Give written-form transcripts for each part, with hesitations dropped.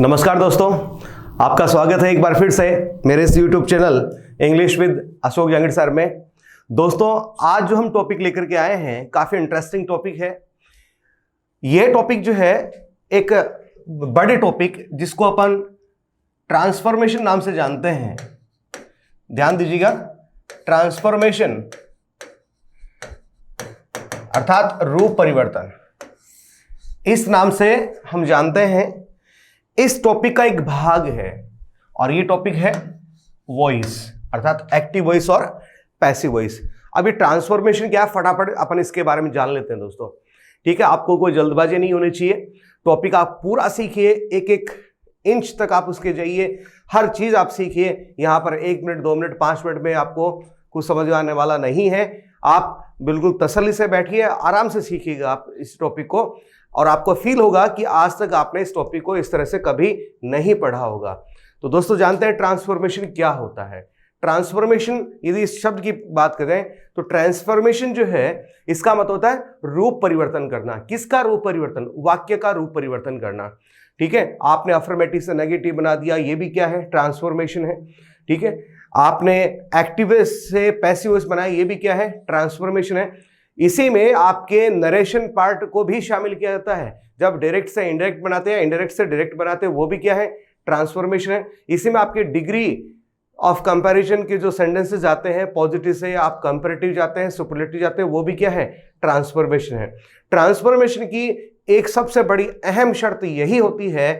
नमस्कार दोस्तों, आपका स्वागत है एक बार फिर से मेरे इस YouTube channel English with Ashok Jangid sir में। दोस्तों, आज जो हम टॉपिक लेकर के आए हैं काफ़ी इंटरेस्टिंग टॉपिक है। यह टॉपिक जो है एक बड़े टॉपिक जिसको अपन ट्रांसफॉर्मेशन नाम से जानते हैं। ध्यान दीजिएगा, ट्रांसफॉर्मेशन अर्थात रूप परिवर्तन, इस नाम से हम जानते हैं। इस टॉपिक का एक भाग है और ये टॉपिक है वॉइस अर्थात एक्टिव वॉइस और पैसिव वॉइस। अभी ट्रांसफॉर्मेशन क्या है, फटाफट अपन इसके बारे में जान लेते हैं दोस्तों। ठीक है, आपको कोई जल्दबाजी नहीं होनी चाहिए। टॉपिक आप पूरा सीखिए, एक एक इंच तक आप उसके जाइए, हर चीज आप सीखिए। यहां पर 1 मिनट 2 मिनट 5 मिनट में आपको कुछ समझ आने वाला नहीं है। आप बिल्कुल तसल्ली से बैठिए, आराम से सीखिएगा आप इस टॉपिक को, और आपको फील होगा कि आज तक आपने इस टॉपिक को इस तरह से कभी नहीं पढ़ा होगा। तो दोस्तों, जानते हैं ट्रांसफॉर्मेशन क्या होता है। ट्रांसफॉर्मेशन, यदि इस शब्द की बात करें तो ट्रांसफॉर्मेशन जो है इसका मतलब होता है रूप परिवर्तन करना। किसका रूप परिवर्तन? वाक्य का रूप परिवर्तन करना। ठीक है, आपने अफर्मेटिव से नेगेटिव बना दिया, ये भी क्या है? ट्रांसफॉर्मेशन है। ठीक है, आपने एक्टिव से पैसिव बनाया, ये भी क्या है? ट्रांसफॉर्मेशन है। इसी में आपके नरेशन पार्ट को भी शामिल किया जाता है। जब डायरेक्ट से इनडायरेक्ट बनाते हैं, इनडायरेक्ट से डायरेक्ट बनाते हैं, वो भी क्या है? ट्रांसफॉर्मेशन है। इसी में आपके डिग्री ऑफ कंपैरिजन के जो सेंटेंसेस आते हैं, पॉजिटिव से आप कंपैरेटिव जाते हैं, सुपरलेटिव जाते हैं, वो भी क्या है? ट्रांसफॉर्मेशन है। ट्रांसफॉर्मेशन की एक सबसे बड़ी अहम शर्त यही होती है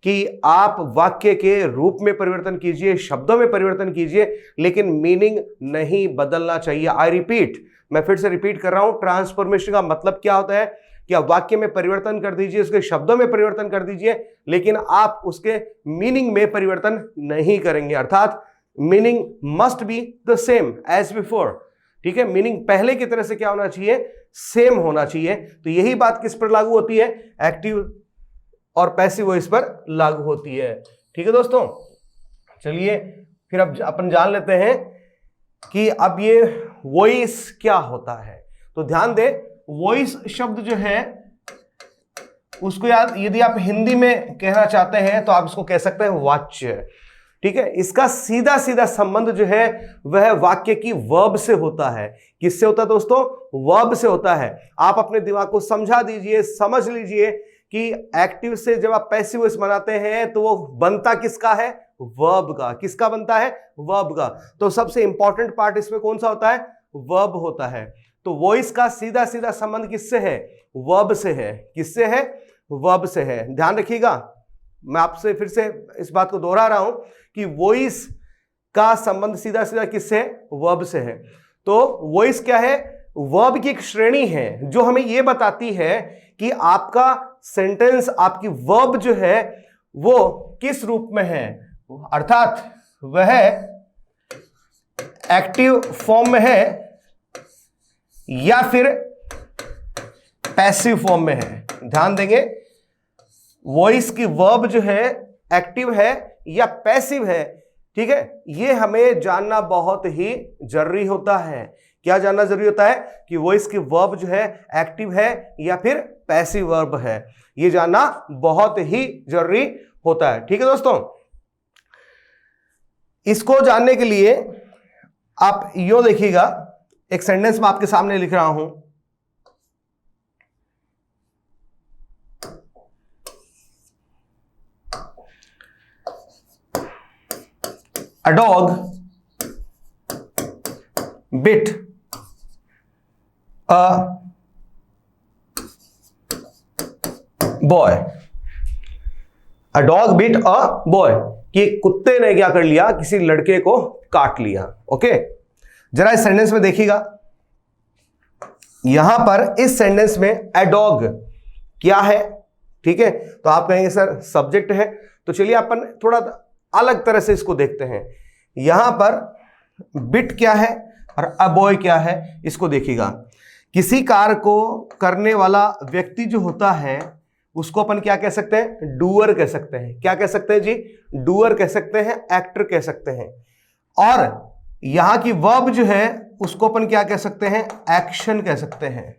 कि आप वाक्य के रूप में परिवर्तन कीजिए, शब्दों में परिवर्तन कीजिए, लेकिन मीनिंग नहीं बदलना चाहिए। आई रिपीट, मैं फिर से रिपीट कर रहा हूं, ट्रांसफॉर्मेशन का मतलब क्या होता है कि आप वाक्य में परिवर्तन कर दीजिए, उसके शब्दों में परिवर्तन कर दीजिए, लेकिन आप उसके मीनिंग में परिवर्तन नहीं करेंगे। अर्थात meaning must be the same as before. ठीक है, मीनिंग पहले की तरह से क्या होना चाहिए? सेम होना चाहिए। तो यही बात किस पर लागू होती है? एक्टिव और पैसिव वॉइस पर लागू होती है। ठीक है दोस्तों, चलिए फिर अब अपन जान लेते हैं कि अब ये वॉइस क्या होता है। तो ध्यान दें, वॉइस शब्द जो है उसको याद, यदि आप हिंदी में कहना चाहते हैं तो आप इसको कह सकते हैं वाच्य। ठीक है, इसका सीधा सीधा संबंध जो है वह वाक्य की वर्ब से होता है। किससे होता है दोस्तों? वर्ब से होता है। आप अपने दिमाग को समझा दीजिए, समझ लीजिए कि एक्टिव से जब आप पैसिव वॉइस बनाते हैं तो वो बनता किसका है? वर्ब का। किसका बनता है? वर्ब का। तो सबसे इंपॉर्टेंट पार्ट इसमें कौन सा होता है? वर्ब होता है। तो वॉइस का सीधा सीधा संबंध किससे है? वर्ब से है। किससे है? वर्ब से है। ध्यान रखिएगा, मैं आपसे फिर से इस बात को दोहरा रहा हूं कि वॉइस का संबंध सीधा सीधा किससे है? वर्ब से है। तो वॉइस क्या है? वर्ब की एक श्रेणी है जो हमें यह बताती है कि आपका सेंटेंस, आपकी वर्ब जो है वो किस रूप में है, अर्थात वह एक्टिव फॉर्म में है या फिर पैसिव फॉर्म में है। ध्यान देंगे, वॉइस की वर्ब जो है एक्टिव है या पैसिव है। ठीक है, ये हमें जानना बहुत ही जरूरी होता है। क्या जानना जरूरी होता है? कि वॉइस की वर्ब जो है एक्टिव है या फिर पैसिव वर्ब है। ये जानना बहुत ही जरूरी होता है। ठीक है दोस्तों, इसको जानने के लिए आप यो देखिएगा, एक सेंटेंस में आपके सामने लिख रहा हूं। A dog bit a boy. A dog bit a boy. कि कुत्ते ने क्या कर लिया? किसी लड़के को काट लिया। ओके, जरा इस सेंटेंस में देखिएगा। यहां पर इस सेंटेंस में a dog क्या है? ठीक है, तो आप कहेंगे सर सब्जेक्ट है। तो चलिए अपन थोड़ा अलग तरह से इसको देखते हैं। यहां पर बिट क्या है और अ बॉय क्या है, इसको देखिएगा। किसी कार्य को करने वाला व्यक्ति जो होता है उसको अपन क्या कह सकते हैं? डूअर कह सकते हैं। क्या कह सकते हैं जी? डूअर कह सकते हैं, एक्टर कह सकते हैं। और यहां की वर्ब जो है उसको अपन क्या कह सकते हैं? एक्शन कह सकते हैं,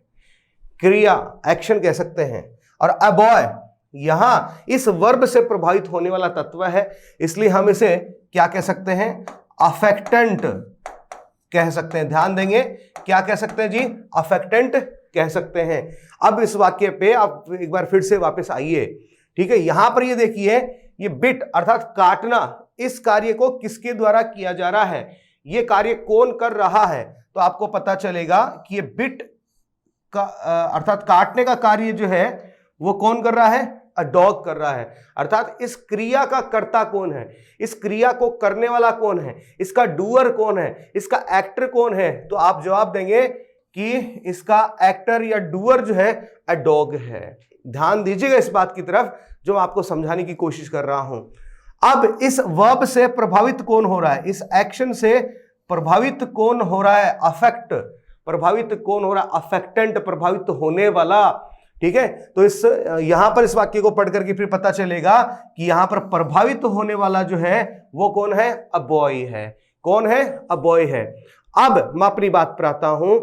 क्रिया, एक्शन कह सकते हैं। और अ बॉय यहां इस वर्ब से प्रभावित होने वाला तत्व है, इसलिए हम इसे क्या कह सकते हैं, अफेक्टेंट कह सकते हैं। ध्यान देंगे, क्या कह सकते हैं जी, अफेक्टेंट कह सकते हैं। अब इस वाक्य पे आप एक बार फिर से वापस आइए, ठीक है। यहां पर ये देखिए, ये बिट अर्थात काटना, इस कार्य को किसके द्वारा किया जा रहा है, ये कार्य कौन कर रहा है, तो आपको पता चलेगा कि ये बिट का अर्थात काटने का कार्य जो है वो कौन कर रहा है, अ डॉग कर रहा है। अर्थात इस क्रिया का कर्ता कौन है, इस क्रिया को करने वाला कौन है, इसका डूअर कौन है, इसका एक्टर कौन है, तो आप जवाब देंगे कि इसका एक्टर या डूअर जो है अ डॉग है। ध्यान दीजिएगा इस बात की तरफ जो मैं आपको समझाने की कोशिश कर रहा हूं। अब इस वर्ब से प्रभावित कौन हो रहा है, इस एक्शन से प्रभावित कौन हो रहा है, अफेक्ट, प्रभावित कौन हो रहा है, अफेक्टेंट, प्रभावित होने वाला, ठीक है। तो इस यहां पर इस वाक्य को पढ़ करके फिर पता चलेगा कि यहां पर प्रभावित होने वाला जो है वो कौन है, अ बॉय है। कौन है, अ बॉय है। अब मैं अपनी बात पर आता हूं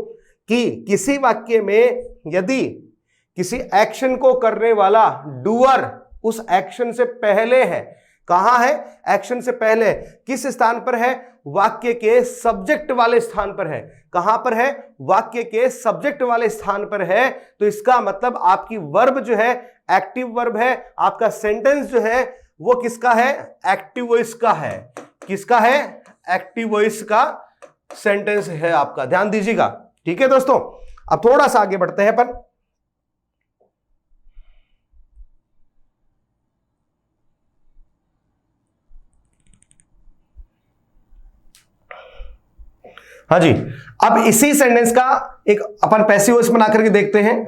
कि किसी वाक्य में यदि किसी एक्शन को करने वाला डूअर उस एक्शन से पहले है, कहां है, एक्शन से पहले, किस स्थान पर है, वाक्य के सब्जेक्ट वाले स्थान पर है। कहां पर है, वाक्य के सब्जेक्ट वाले स्थान पर है, तो इसका मतलब आपकी वर्ब जो है एक्टिव वर्ब है, आपका सेंटेंस जो है वो किसका है, एक्टिव वॉइस का है। किसका है, एक्टिव वॉइस का सेंटेंस है आपका। ध्यान दीजिएगा, ठीक है दोस्तों। अब थोड़ा सा आगे बढ़ते हैं अपन। हाँ जी, अब इसी सेंटेंस का एक अपन पैसिव वॉइस बना करके देखते हैं।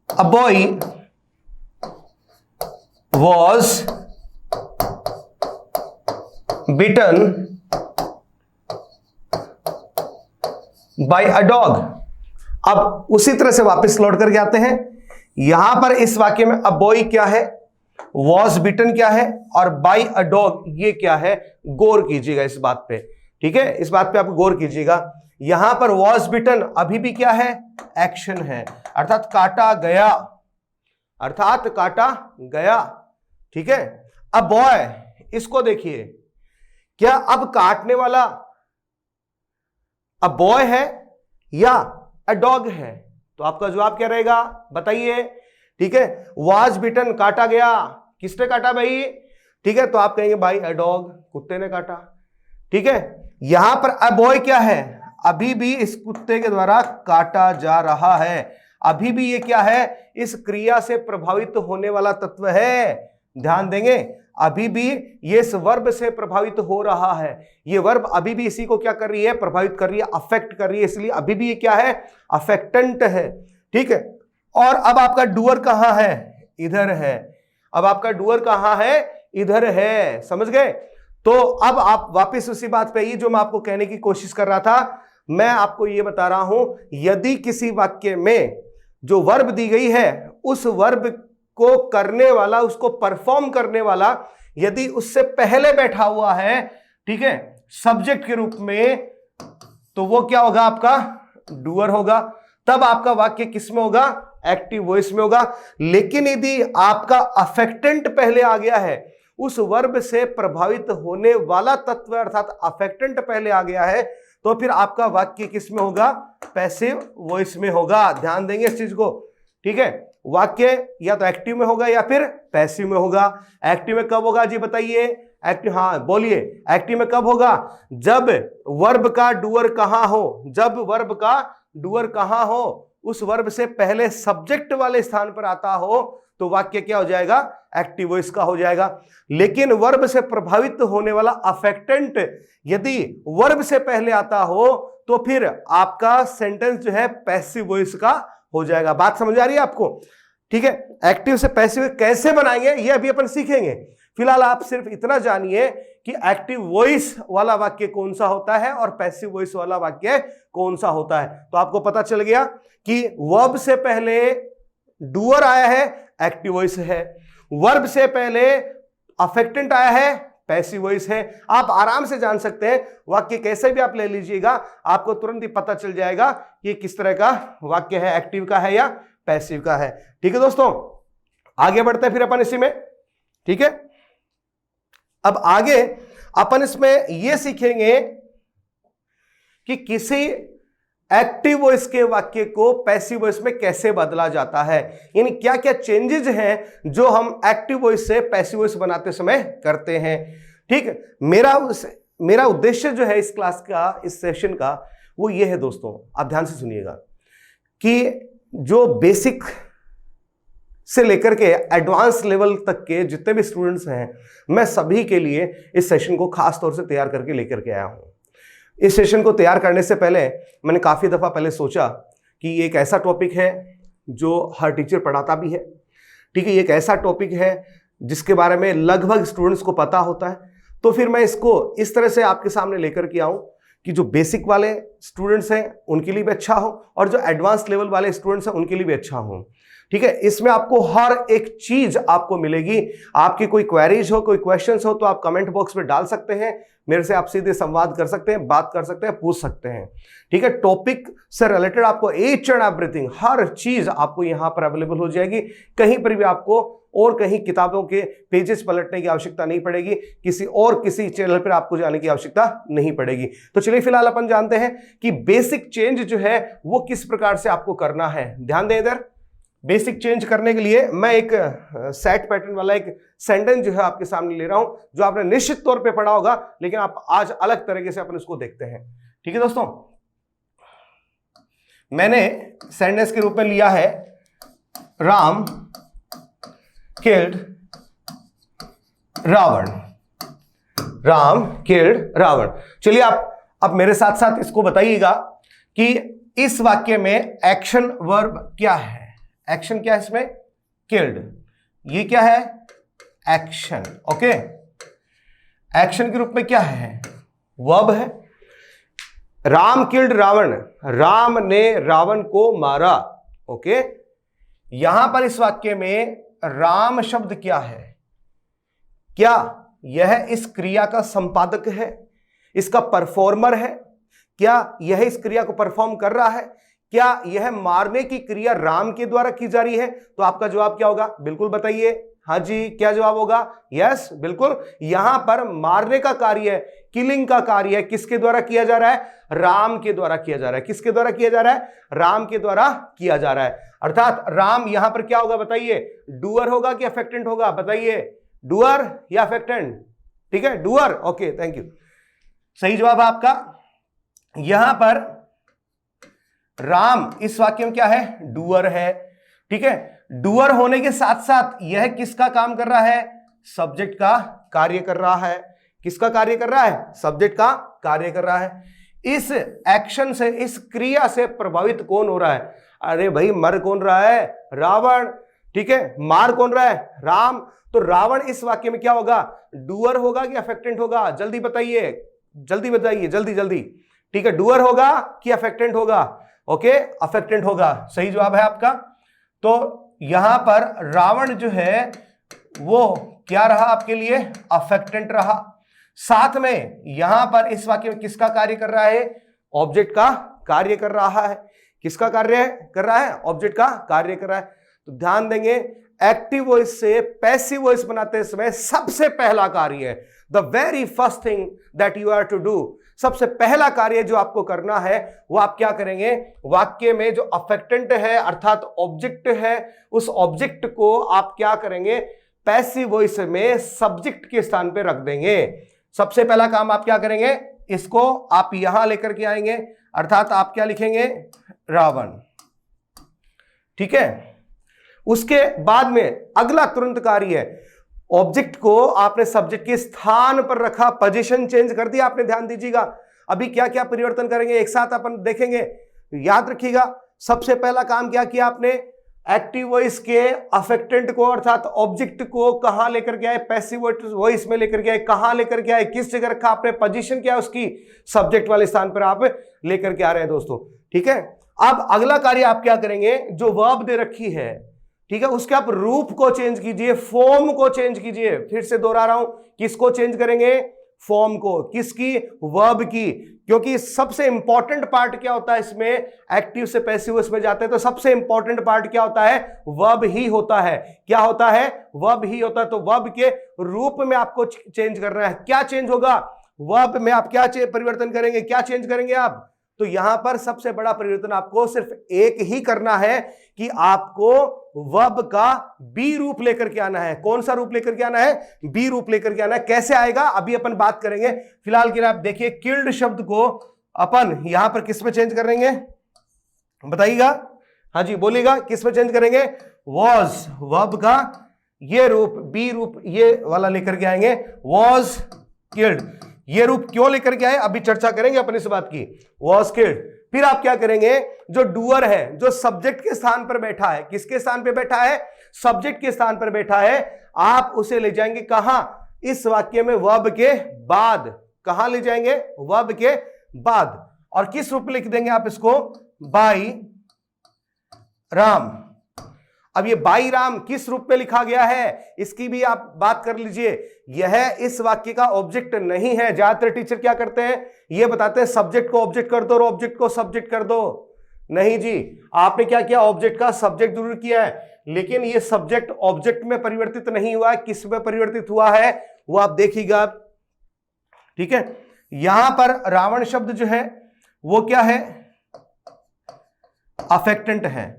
A boy was beaten by a dog. अब उसी तरह से वापस लौट करके आते हैं। यहां पर इस वाक्य में अ बॉय क्या है, वॉज बिटन क्या है, और बाय अ डॉग ये क्या है, गौर कीजिएगा इस बात पे, ठीक है। इस बात पे आप गौर कीजिएगा। यहां पर वॉज बिटन अभी भी क्या है, एक्शन है, अर्थात काटा गया, अर्थात काटा गया, ठीक है। अब बॉय, इसको देखिए, क्या अब काटने वाला अब बॉय है या अ डॉग है, तो आपका जवाब क्या रहेगा बताइए, ठीक है। वॉज बिटन काटा गया, किसने काटा भाई, ठीक है, तो आप कहेंगे भाई अ डॉग, कुत्ते ने काटा, ठीक है। यहां पर अ बॉय क्या है, अभी भी इस कुत्ते के द्वारा काटा जा रहा है, अभी भी ये क्या है, इस क्रिया से प्रभावित होने वाला तत्व है। ध्यान देंगे, अभी भी ये इस वर्ब से प्रभावित हो रहा है, ये वर्ब अभी भी इसी को क्या कर रही है, प्रभावित कर रही है, अफेक्ट कर रही है, इसलिए अभी भी ये क्या है, अफेक्टेंट है, ठीक है। और अब आपका डूअर कहां है, इधर है। अब आपका डूअर कहां है, इधर है, समझ गए। तो अब आप वापस उसी बात पे आइए जो मैं आपको कहने की कोशिश कर रहा था। मैं आपको यह बता रहा हूं, यदि किसी वाक्य में जो वर्ब दी गई है उस वर्ब को करने वाला, उसको परफॉर्म करने वाला यदि उससे पहले बैठा हुआ है, ठीक है, सब्जेक्ट के रूप में, तो वो क्या होगा, आपका डूअर होगा। तब आपका वाक्य किस में होगा, एक्टिव वॉइस में होगा। लेकिन यदि आपका अफेक्टेंट पहले आ गया है, उस वर्ब से प्रभावित होने वाला तत्व अर्थात अफेक्टेंट पहले आ गया है, तो फिर आपका वाक्य किस में होगा, पैसिव वॉइस में होगा। ध्यान देंगे इस चीज को, ठीक है। वाक्य या तो एक्टिव में होगा या फिर पैसिव में होगा। एक्टिव में कब होगा जी बताइए, एक्टिव, हाँ बोलिए, एक्टिव में कब होगा, जब वर्ब का डूअर कहां हो, जब वर्ब का डूअर कहां हो, उस वर्ब से पहले सब्जेक्ट वाले स्थान पर आता हो, तो वाक्य क्या हो जाएगा, एक्टिव वॉइस का हो जाएगा। लेकिन वर्ब से प्रभावित होने वाला अफेक्टेंट यदि वर्ब से पहले आता हो, तो फिर आपका सेंटेंस जो है पैसिव वॉइस का हो जाएगा। बात समझ आ रही है आपको, ठीक है। एक्टिव से पैसिव कैसे बनाएंगे ये अभी अपन सीखेंगे। फिलहाल आप सिर्फ इतना जानिए कि एक्टिव वॉइस वाला वाक्य कौन सा होता है और पैसिव वॉइस वाला वाक्य कौन सा होता है। तो आपको पता चल गया कि वर्ब से पहले डूअर आया है, एक्टिव वॉइस है, वर्ब से पहले अफेक्टेंट आया है, पैसिव वॉइस है। आप आराम से जान सकते हैं, वाक्य कैसे भी आप ले लीजिएगा, आपको तुरंत ही पता चल जाएगा कि किस तरह का वाक्य है, एक्टिव का है या पैसिव का है, ठीक है दोस्तों। आगे बढ़ते हैं फिर अपन इसी में, ठीक है। अब आगे अपन इसमें यह सीखेंगे कि किसी एक्टिव वॉइस के वाक्य को पैसिव वॉइस में कैसे बदला जाता है, यानी क्या क्या चेंजेस हैं जो हम एक्टिव वॉइस से पैसिव वॉइस बनाते समय करते हैं, ठीक। मेरा उद्देश्य जो है इस क्लास का, इस सेशन का, वो ये है दोस्तों, आप ध्यान से सुनिएगा, कि जो बेसिक से लेकर के एडवांस लेवल तक के जितने भी स्टूडेंट्स हैं, मैं सभी के लिए इस सेशन को खास तौर से तैयार करके लेकर के आया हूं। इस सेशन को तैयार करने से पहले मैंने काफी दफा पहले सोचा कि ये एक ऐसा टॉपिक है जो हर टीचर पढ़ाता भी है, ठीक है। ये एक ऐसा टॉपिक है जिसके बारे में लगभग स्टूडेंट्स को पता होता है, तो फिर मैं इसको इस तरह से आपके सामने लेकर के आऊं कि जो बेसिक वाले स्टूडेंट्स हैं उनके लिए भी अच्छा हो और जो एडवांस लेवल वाले स्टूडेंट्स हैं उनके लिए भी अच्छा हो, ठीक है। इसमें आपको हर एक चीज आपको मिलेगी। आपकी कोई क्वेरीज हो, कोई क्वेश्चंस हो, तो आप कमेंट बॉक्स में डाल सकते हैं, मेरे से आप सीधे संवाद कर सकते हैं, बात कर सकते हैं, पूछ सकते हैं, ठीक है। टॉपिक से रिलेटेड आपको ईच एंड एवरीथिंग, हर चीज आपको यहां पर अवेलेबल हो जाएगी। कहीं पर भी आपको और कहीं किताबों के पेजेस पलटने की आवश्यकता नहीं पड़ेगी, किसी चैनल पर आपको जाने की आवश्यकता नहीं पड़ेगी। तो चलिए फिलहाल अपन जानते हैं कि बेसिक चेंज जो है वो किस प्रकार से आपको करना है। ध्यान दें इधर, बेसिक चेंज करने के लिए मैं एक सेट पैटर्न वाला एक सेंटेंस जो है आपके सामने ले रहा हूं, जो आपने निश्चित तौर पे पढ़ा होगा, लेकिन आप आज अलग तरीके से अपन इसको देखते हैं, ठीक है दोस्तों। मैंने सेंटेंस के रूप में लिया है राम किल्ड रावण। राम किल्ड रावण। चलिए आप अब मेरे साथ साथ इसको बताइएगा कि इस वाक्य में एक्शन वर्ब क्या है। एक्शन क्या है इसमें? किल्ड। ये क्या है? एक्शन। ओके, एक्शन के रूप में क्या है? वर्ब है। राम किल्ड रावण, राम ने रावण को मारा। ओके, यहां पर इस वाक्य में राम शब्द क्या है? क्या यह इस क्रिया का संपादक है, इसका परफॉर्मर है? क्या यह इस क्रिया को परफॉर्म कर रहा है? क्या यह मारने की क्रिया राम के द्वारा की जा रही है? तो आपका जवाब क्या होगा? बिल्कुल बताइए। हाँ जी, क्या जवाब होगा? यस, बिल्कुल। यहां पर मारने का कार्य है, किलिंग का कार्य है, किसके द्वारा किया जा रहा है? राम के द्वारा किया जा रहा है। किसके द्वारा किया जा रहा है? राम के द्वारा किया जा रहा है। अर्थात राम यहां पर क्या होगा बताइए? डूअर होगा कि अफेक्टेंट होगा? बताइए, डूअर या अफेक्टेंट? ठीक है, डूअर। ओके, थैंक यू, सही जवाब है आपका। यहां पर राम इस वाक्य में क्या है? डूअर है, ठीक है। डूअर होने के साथ साथ यह किसका काम कर रहा है? सब्जेक्ट का कार्य कर रहा है। किसका कार्य कर रहा है? सब्जेक्ट का कार्य कर रहा है। इस एक्शन से, इस क्रिया से प्रभावित कौन हो रहा है? अरे भाई, मर कौन रहा है? रावण, ठीक है। मार कौन रहा है? राम। तो रावण इस वाक्य में क्या होगा? डूअर होगा कि अफेक्टेंट होगा? जल्दी बताइए, जल्दी बताइए, जल्दी जल्दी, ठीक है। डूअर होगा कि अफेक्टेंट होगा? ओके, अफेक्टेंट होगा, सही जवाब है आपका। तो यहां पर रावण जो है वो क्या रहा आपके लिए? अफेक्टेंट रहा। साथ में यहां पर इस वाक्य में किसका कार्य कर रहा है? ऑब्जेक्ट का कार्य कर रहा है। किसका कार्य कर रहा है? ऑब्जेक्ट का कार्य कर रहा है। तो ध्यान देंगे, एक्टिव वॉइस से पैसिव वॉइस बनाते समय सबसे पहला कार्य है, the very first thing that you are to do, सबसे पहला कार्य जो आपको करना है वो आप क्या करेंगे? वाक्य में जो अफेक्टेंट है अर्थात ऑब्जेक्ट है, उस ऑब्जेक्ट को आप क्या करेंगे? पैसिव वॉइस में सब्जेक्ट के स्थान पे रख देंगे। सबसे पहला काम आप क्या करेंगे? इसको आप यहां लेकर के आएंगे, अर्थात आप क्या लिखेंगे? रावण, ठीक है। उसके बाद में अगला तुरंत कार्य है, ऑब्जेक्ट को आपने सब्जेक्ट के स्थान पर रखा, पोजीशन चेंज कर दिया आपने। ध्यान दीजिएगा, अभी क्या क्या परिवर्तन करेंगे एक साथ अपन देखेंगे। याद रखिएगा, सबसे पहला काम क्या किया आपने? एक्टिव वॉइस के अफेक्टेंट को अर्थात ऑब्जेक्ट को कहां लेकर के आए? पैसिव वॉइस में लेकर के आए। कहां लेकर के आए? किस जगह रखा आपने? पोजीशन क्या है उसकी? सब्जेक्ट वाले स्थान पर आप लेकर के आ रहे हैं दोस्तों, ठीक है। अब अगला कार्य आप क्या करेंगे? जो वर्ब दे रखी है, ठीक है, उसके आप रूप को चेंज कीजिए, फॉर्म को चेंज कीजिए। फिर से दोहरा रहा हूं, किसको चेंज करेंगे? फॉर्म को, किसकी, वर्ब की। क्योंकि सबसे इंपॉर्टेंट पार्ट क्या होता है इसमें, एक्टिव से पैसिव वॉइस में जाते हैं तो सबसे इंपॉर्टेंट पार्ट क्या होता है, वर्ब ही होता है। क्या होता है, वर्ब ही होता है। तो वर्ब के रूप में आपको चेंज करना है। क्या चेंज होगा, वर्ब में आप क्या परिवर्तन करेंगे, क्या चेंज करेंगे आप। तो यहां पर सबसे बड़ा परिवर्तन आपको सिर्फ एक ही करना है कि आपको वर्ब का बी रूप लेकर के आना है। कौन सा रूप लेकर के आना है, बी रूप लेकर के आना है। कैसे आएगा अभी अपन बात करेंगे। फिलहाल के लिए आप देखिए, किल्ड शब्द को अपन यहां पर किस में चेंज करेंगे, बताइएगा। हाँ जी बोलिएगा, किस में चेंज करेंगे, वॉज, वर्ब का ये रूप, बी रूप ये वाला लेकर के आएंगे, वॉज किल्ड। ये रूप क्यों लेकर के आए, अभी चर्चा करेंगे अपन इस बात की, वॉज किल्ड। फिर आप क्या करेंगे, जो डूअर है, जो सब्जेक्ट के स्थान पर बैठा है, किसके स्थान पर बैठा है, सब्जेक्ट के स्थान पर बैठा है, आप उसे ले जाएंगे कहां, इस वाक्य में वर्ब के बाद। कहां ले जाएंगे, वर्ब के बाद। और किस रूप में लिख देंगे आप इसको, बाई राम। अब ये बाई राम किस रूप में लिखा गया है, इसकी भी आप बात कर लीजिए। यह इस वाक्य का ऑब्जेक्ट नहीं है। ज्यादातर टीचर क्या करते हैं, ये बताते हैं सब्जेक्ट को ऑब्जेक्ट कर दो और ऑब्जेक्ट को सब्जेक्ट कर दो। नहीं जी, आपने क्या किया, ऑब्जेक्ट का सब्जेक्ट जरूर किया है, लेकिन ये सब्जेक्ट ऑब्जेक्ट में परिवर्तित नहीं हुआ है। किस में परिवर्तित हुआ है वो आप देखिएगा, ठीक है। यहां पर रावण शब्द जो है वो क्या है, अफेक्टेंट है।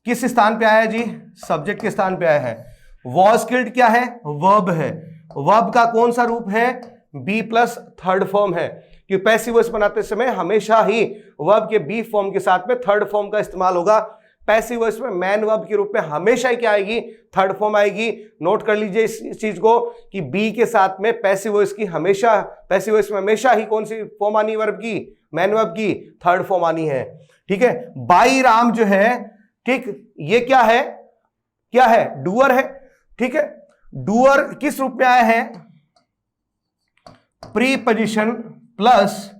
किस स्थान पे आया जी, सब्जेक्ट के स्थान पे आया है। वॉज किल्ड क्या है, वर्ब है। वर्ब का कौन सा रूप है, बी प्लस थर्ड फॉर्म है। कि पैसिव वॉइस बनाते समय हमेशा ही वर्ब के बी फॉर्म के साथ में थर्ड फॉर्म का इस्तेमाल होगा। पैसिव वॉइस में मैन वर्ब के रूप में हमेशा ही क्या आएगी, थर्ड फॉर्म आएगी। नोट कर लीजिए इस चीज को कि बी के साथ में पैसिव वॉइस की हमेशा, पैसिव वॉइस में हमेशा ही कौन सी फॉर्म आनी, वर्ब की, मैन वर्ब की थर्ड फॉर्म आनी है, ठीक है। बाई राम जो है, ठीक, ये क्या है, क्या है, डूअर है, ठीक है। डूअर किस रूप में आया है, प्रीपोजिशन प्लस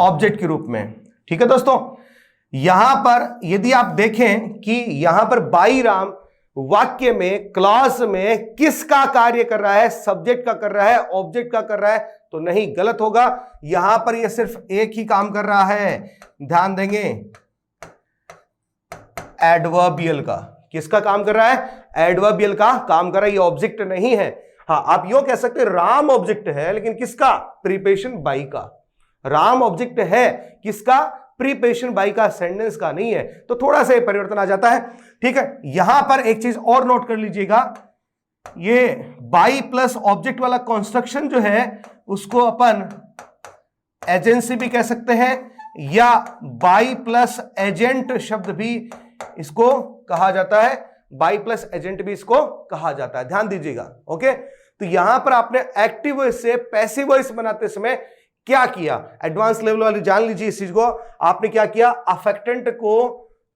ऑब्जेक्ट के रूप में, ठीक है दोस्तों। यहां पर यदि आप देखें कि यहां पर बाई राम वाक्य में, क्लॉज में किसका कार्य कर रहा है, सब्जेक्ट का कर रहा है, ऑब्जेक्ट का कर रहा है, तो नहीं, गलत होगा। यहां पर यह सिर्फ एक ही काम कर रहा है, ध्यान देंगे, एडवर्बियल का। किसका काम कर रहा है, एडवर्बियल का काम कर रहा है, ये ऑब्जेक्ट नहीं है। हाँ, आप यूं कह सकते हैं राम ऑब्जेक्ट है, लेकिन किसका, प्रीपोजिशन बाई का। राम ऑब्जेक्ट है किसका, प्रीपोजिशन बाई का, सेंटेंस का नहीं है। तो थोड़ा सा परिवर्तन आ जाता है, ठीक है। यहां पर एक चीज और नोट कर लीजिएगा, ये बाई प्लस ऑब्जेक्ट वाला कंस्ट्रक्शन जो है उसको अपन एजेंसी भी कह सकते हैं, या बाई प्लस एजेंट शब्द भी इसको कहा जाता है, बाई प्लस एजेंट भी इसको कहा जाता है, ध्यान दीजिएगा, ओके। तो यहां पर आपने एक्टिव वॉइस से पैसिव वॉइस बनाते समय क्या किया, एडवांस लेवल वाली जान लीजिए इस चीज को। आपने क्या किया, अफेक्टेंट को,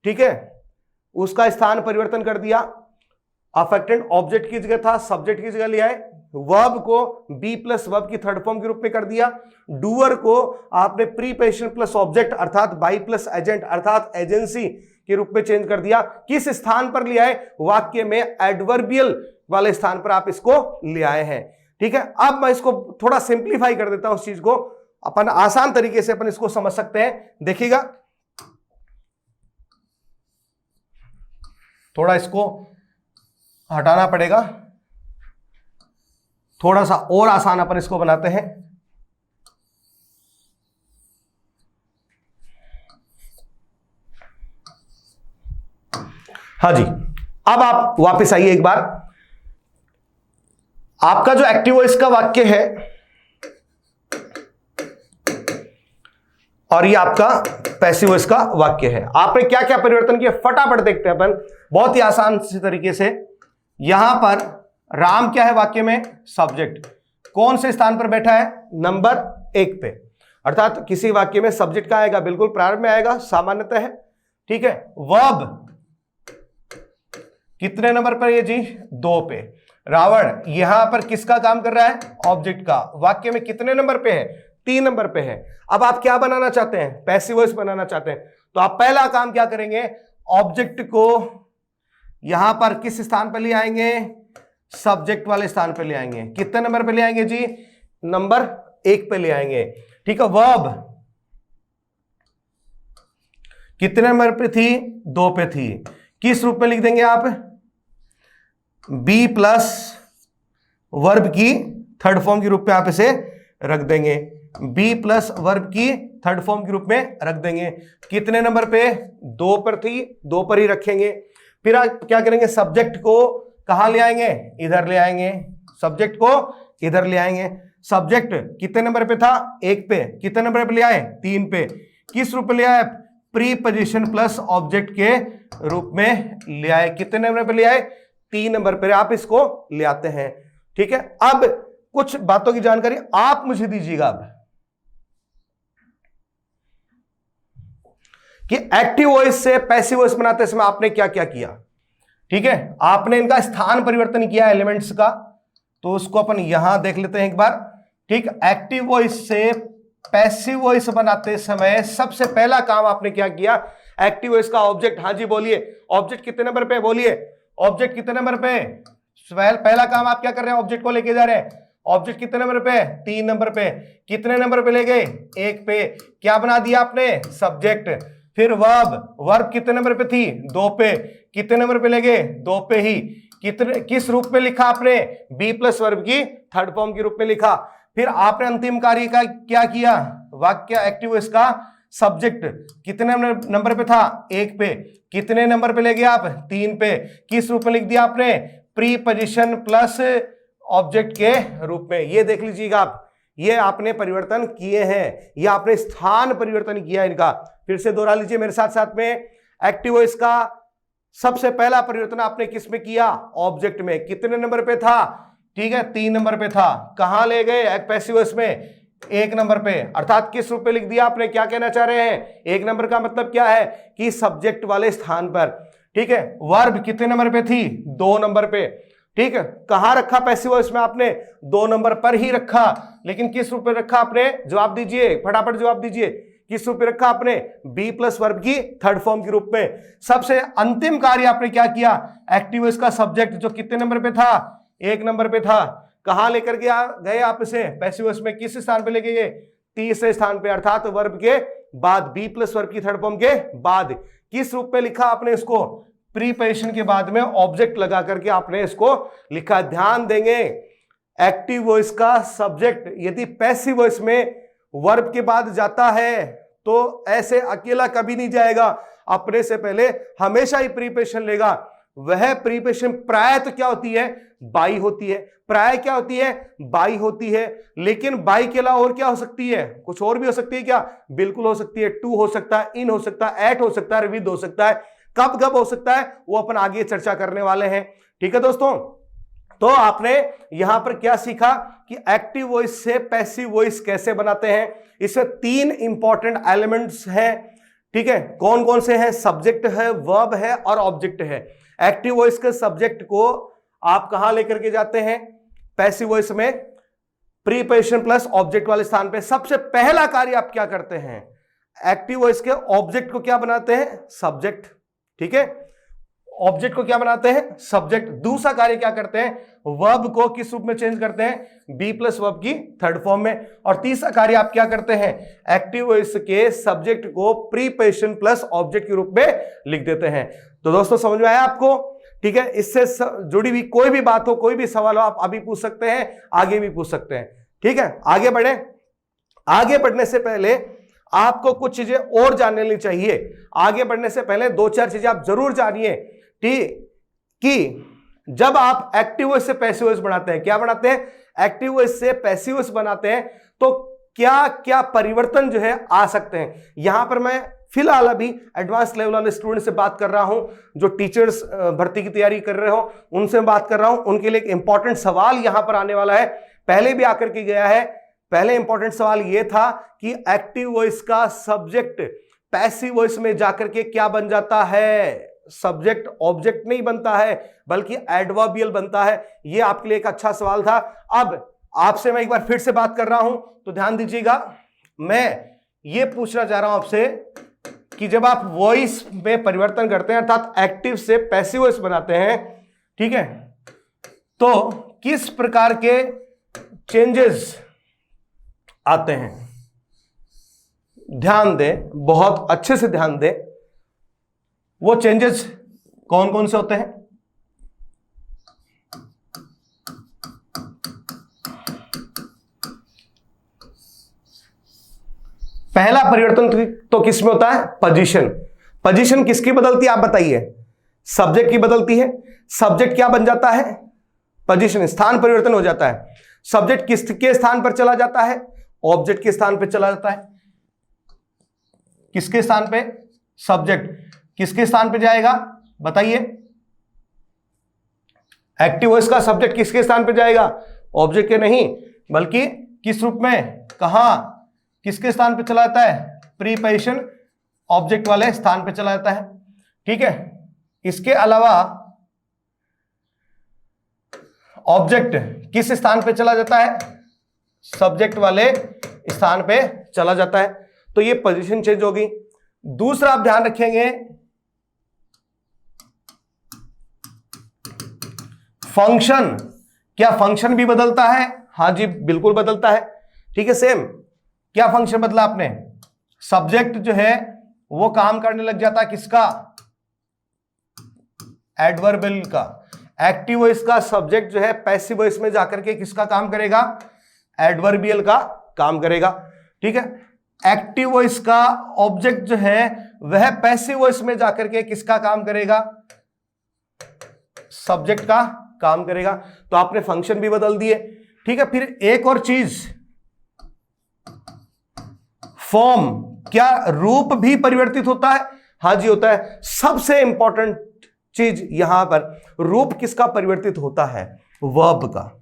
ठीक है, उसका स्थान परिवर्तन कर दिया। अफेक्टेंट ऑब्जेक्ट की जगह था, सब्जेक्ट की जगह ले आए। वर्ब को बी प्लस वर्ब की थर्ड फॉर्म के रूप में कर दिया। डूअर को आपने प्रीपोजिशन प्लस ऑब्जेक्ट अर्थात बाई प्लस एजेंट अर्थात एजेंसी के रूप में चेंज कर दिया। किस स्थान पर ले आए, वाक्य में एडवर्बियल वाले स्थान पर आप इसको ले आए हैं, ठीक है। अब मैं इसको थोड़ा सिंप्लीफाई कर देता हूं, इस चीज को अपन आसान तरीके से अपन इसको समझ सकते हैं। देखिएगा, थोड़ा इसको हटाना पड़ेगा, थोड़ा सा और आसान अपन इसको बनाते हैं। हाँ जी, अब आप वापस आइए एक बार। आपका जो एक्टिव वॉइस का वाक्य है और ये आपका पैसिव वॉइस का वाक्य है, आपने क्या क्या परिवर्तन किया फटाफट देखते हैं अपन, बहुत ही आसान से तरीके से। यहां पर राम क्या है वाक्य में, सब्जेक्ट, कौन से स्थान पर बैठा है, नंबर 1 पे, अर्थात किसी वाक्य में सब्जेक्ट का आएगा, बिल्कुल प्रारंभ में आएगा, सामान्यतः है, ठीक है। वर्ब कितने नंबर पर है जी, 2 पे। रावण यहां पर किसका काम कर रहा है, ऑब्जेक्ट का, वाक्य में कितने नंबर पे है, 3 नंबर पे है। अब आप क्या बनाना चाहते हैं, पैसिव वॉइस बनाना चाहते हैं, तो आप पहला काम क्या करेंगे, ऑब्जेक्ट को यहां पर किस स्थान पर ले आएंगे, सब्जेक्ट वाले स्थान पर ले आएंगे। कितने नंबर पे ले आएंगे जी, नंबर 1 पे ले आएंगे। ठीक है, वर्ब कितने नंबर पे थी? 2 पे थी। किस रूप में लिख देंगे आप? बी प्लस वर्ब की थर्ड फॉर्म के रूप में आप इसे रख देंगे। बी प्लस वर्ब की थर्ड फॉर्म के रूप में रख देंगे। कितने नंबर पे? 2 पर थी, 2 पर ही रखेंगे। फिर आप क्या करेंगे? सब्जेक्ट को कहां ले आएंगे? इधर ले आएंगे। सब्जेक्ट को इधर ले आएंगे। सब्जेक्ट कितने नंबर पे था? 1 पे। कितने नंबर पे ले आए? 3 पे। किस रूप में ले आए? प्रीपोजिशन प्लस ऑब्जेक्ट के रूप में ले आए। कितने नंबर पे ले आए? 3 नंबर पे आप इसको ले आते हैं। ठीक है, अब कुछ बातों की जानकारी आप मुझे दीजिएगा अब कि एक्टिव वॉइस से पैसिव वॉइस बनाते समय आपने क्या क्या किया। ठीक है, आपने इनका स्थान परिवर्तन किया एलिमेंट्स का, तो उसको अपन यहां देख लेते हैं एक बार। ठीक, एक्टिव वॉइस से पैसिव वॉइस बनाते समय सबसे पहला काम आपने क्या किया? एक्टिव वॉइस का ऑब्जेक्ट, हाँ जी बोलिए, ऑब्जेक्ट कितने नंबर पे? बोलिए, ऑब्जेक्ट कितने नंबर पे? पहला काम आप क्या कर रहे हैं? ऑब्जेक्ट को लेके जा रहे हैं। ऑब्जेक्ट कितने नंबर पे? 3 नंबर पे। कितने नंबर पे ले गए? 1 पे। क्या बना दिया आपने? सब्जेक्ट। फिर वर्ब, वर्ब कितने नंबर पे थी? 2 पे। कितने नंबर पे ले गए? 2 पे ही। कितने, किस रूप में लिखा आपने? बी प्लस वर्ब की थर्ड फॉर्म के रूप में लिखा। फिर आपने अंतिम कार्य का क्या किया? वाक्य एक्टिव वॉइस का सब्जेक्ट कितने नंबर पे था? 1 पे। कितने नंबर पे ले गए आप? 3 पे। किस रूप में लिख दिया आपने? प्रीपोजिशन प्लस ऑब्जेक्ट के रूप में। ये देख लीजिएगा आप, ये आपने परिवर्तन किए हैं, ये आपने स्थान परिवर्तन किया इनका। फिर से दोहरा लीजिए मेरे साथ साथ में। एक्टिव वॉइस का सबसे पहला परिवर्तन आपने किस में किया? ऑब्जेक्ट में। कितने नंबर पे था? ठीक है, 3 नंबर पे था। कहां ले गए? पैसिव वॉइस में 1 नंबर पे। अर्थात किस रूप में लिख दिया आपने? क्या कहना चाह रहे हैं? 1 नंबर का मतलब क्या है? कि सब्जेक्ट वाले स्थान पर। ठीक है, वर्ब कितने नंबर पे थी? 2 नंबर पे। ठीक है, कहां रखा पैसिव वॉइस में? आपने 2 नंबर पर ही रखा, लेकिन किस रूप में रखा आपने? जवाब दीजिए, फटाफट जवाब दीजिए। किस रूप में रखा आपने? बी प्लस वर्ब की थर्ड फॉर्म के रूप में। सबसे अंतिम कार्य आपने क्या किया? एक्टिव वॉइस का सब्जेक्ट जो कितने नंबर पे था? 1 नंबर पे था। कहां लेकर गए आप इसे? पैसिव वॉइस में। किस स्थान पे लेके गए? तीसरे स्थान पे, अर्थात वर्ब के बाद, बी प्लस वर्ब की थर्ड फॉर्म के बाद। किस रूप में लिखा आपने इसको? प्रीपोजिशन के बाद में ऑब्जेक्ट लगा करके आपने इसको लिखा। ध्यान देंगे, एक्टिव वॉइस का सब्जेक्ट यदि पैसिव वॉइस में वर्ब के बाद जाता है तो ऐसे अकेला कभी नहीं जाएगा, अपने से पहले हमेशा ही प्रीपोजिशन लेगा। वह प्रीपोजिशन प्राय तो क्या होती है? बाई होती है। प्राय क्या होती है? बाई होती है। लेकिन बाई के अलावा और क्या हो सकती है? कुछ और भी हो सकती है क्या? बिल्कुल हो सकती है। टू हो सकता है, इन हो सकता है, एट हो सकता है, विद हो सकता है। कब कब हो सकता है वो अपन आगे चर्चा करने वाले हैं। ठीक है दोस्तों, तो आपने यहां पर क्या सीखा कि एक्टिव वॉइस से पैसिव वॉइस कैसे बनाते हैं। इसमें 3 इंपॉर्टेंट एलिमेंट्स हैं। ठीक है, कौन कौन से हैं? सब्जेक्ट है, वर्ब है और ऑब्जेक्ट है। एक्टिव वॉइस के सब्जेक्ट को आप कहां लेकर के जाते हैं? पैसिव वॉइस में प्रीपोजिशन प्लस ऑब्जेक्ट वाले स्थान पे। सबसे पहला कार्य आप क्या करते हैं? एक्टिव वॉइस के ऑब्जेक्ट को क्या बनाते हैं? सब्जेक्ट। ठीक है, ऑब्जेक्ट को क्या बनाते हैं? सब्जेक्ट। दूसरा कार्य क्या करते हैं? वर्ब को किस रूप में चेंज करते हैं? बी प्लस वर्ब की थर्ड फॉर्म में। और तीसरा कार्य आप क्या करते हैं? एक्टिव वॉइस के सब्जेक्ट को प्रीपोजिशन प्लस ऑब्जेक्ट के रूप में लिख देते हैं। तो दोस्तों समझ में आया आपको? ठीक है, इससे जुड़ी हुई कोई भी बात हो, कोई भी सवाल हो, आप अभी पूछ सकते हैं, आगे भी पूछ सकते हैं। ठीक है, आगे बढ़े। आगे बढ़ने से पहले आपको कुछ चीजें और जानने ली चाहिए। आगे बढ़ने से पहले 2-4 चीजें आप जरूर जानिए। ठीक, कि जब आप एक्टिव वॉइस से पैसिव वॉइस बनाते हैं, क्या बनाते हैं? एक्टिव वॉइस से पैसिव वॉइस बनाते हैं, तो क्या क्या परिवर्तन जो है आ सकते हैं। यहां पर मैं फिलहाल अभी एडवांस लेवल वाले स्टूडेंट से बात कर रहा हूं, जो टीचर्स भर्ती की तैयारी कर रहे हो उनसे बात कर रहा हूं। उनके लिए एक इंपॉर्टेंट सवाल यहां पर आने वाला है, पहले भी आकर के गया है। पहले इंपॉर्टेंट सवाल यह था कि एक्टिव वॉइस का सब्जेक्ट पैसिव वॉइस में जाकर के क्या बन जाता है? सब्जेक्ट ऑब्जेक्ट नहीं बनता है, बल्कि एडवर्बियल बनता है। यह आपके लिए एक अच्छा सवाल था। अब आपसे मैं एक बार फिर से बात कर रहा हूं, तो ध्यान दीजिएगा। मैं यह पूछना चाह रहा हूं आपसे कि जब आप वॉइस में परिवर्तन करते हैं, अर्थात एक्टिव से पैसिव वॉइस बनाते हैं, ठीक है, तो किस प्रकार के चेंजेस आते हैं। ध्यान दें, बहुत अच्छे से ध्यान दें, वो चेंजेस कौन कौन से होते हैं। पहला परिवर्तन तो किसमें होता है? पोजीशन। पोजीशन किसकी बदलती है आप बताइए? सब्जेक्ट की बदलती है। सब्जेक्ट क्या बन जाता है? पोजीशन, स्थान परिवर्तन हो जाता है। सब्जेक्ट किसके स्थान पर चला जाता है? ऑब्जेक्ट के स्थान पर चला जाता है। किसके स्थान पे? सब्जेक्ट किसके स्थान पे जाएगा बताइए? एक्टिव वॉइस का सब्जेक्ट किसके स्थान पे जाएगा? ऑब्जेक्ट के नहीं, बल्कि किस रूप में, कहां, किसके स्थान पे चला जाता है? प्रीपोजिशन ऑब्जेक्ट वाले स्थान पे चला जाता है। ठीक है। इसके अलावा ऑब्जेक्ट किस स्थान पे चला जाता है? सब्जेक्ट वाले स्थान पे चला जाता है। तो ये पोजीशन चेंज होगी। दूसरा आप ध्यान रखेंगे, फंक्शन। क्या फंक्शन भी बदलता है? हां जी, बिल्कुल बदलता है। ठीक है, सेम। क्या फंक्शन बदला आपने? सब्जेक्ट जो है वो काम करने लग जाता है किसका? एडवर्बियल का। एक्टिव वॉइस का सब्जेक्ट जो है पैसिव वॉइस में जाकर के किसका काम करेगा? एडवर्बियल का काम करेगा। ठीक है। एक्टिव वॉइस का ऑब्जेक्ट जो है वह पैसिव वॉइस में जाकर के किसका काम करेगा? सब्जेक्ट का काम करेगा। तो आपने फंक्शन भी बदल दिए। ठीक है। फिर एक और चीज, फॉर्म। क्या रूप भी परिवर्तित होता है? हां जी, होता है। सबसे इंपॉर्टेंट चीज यहां पर, रूप किसका परिवर्तित होता है? वर्ब का।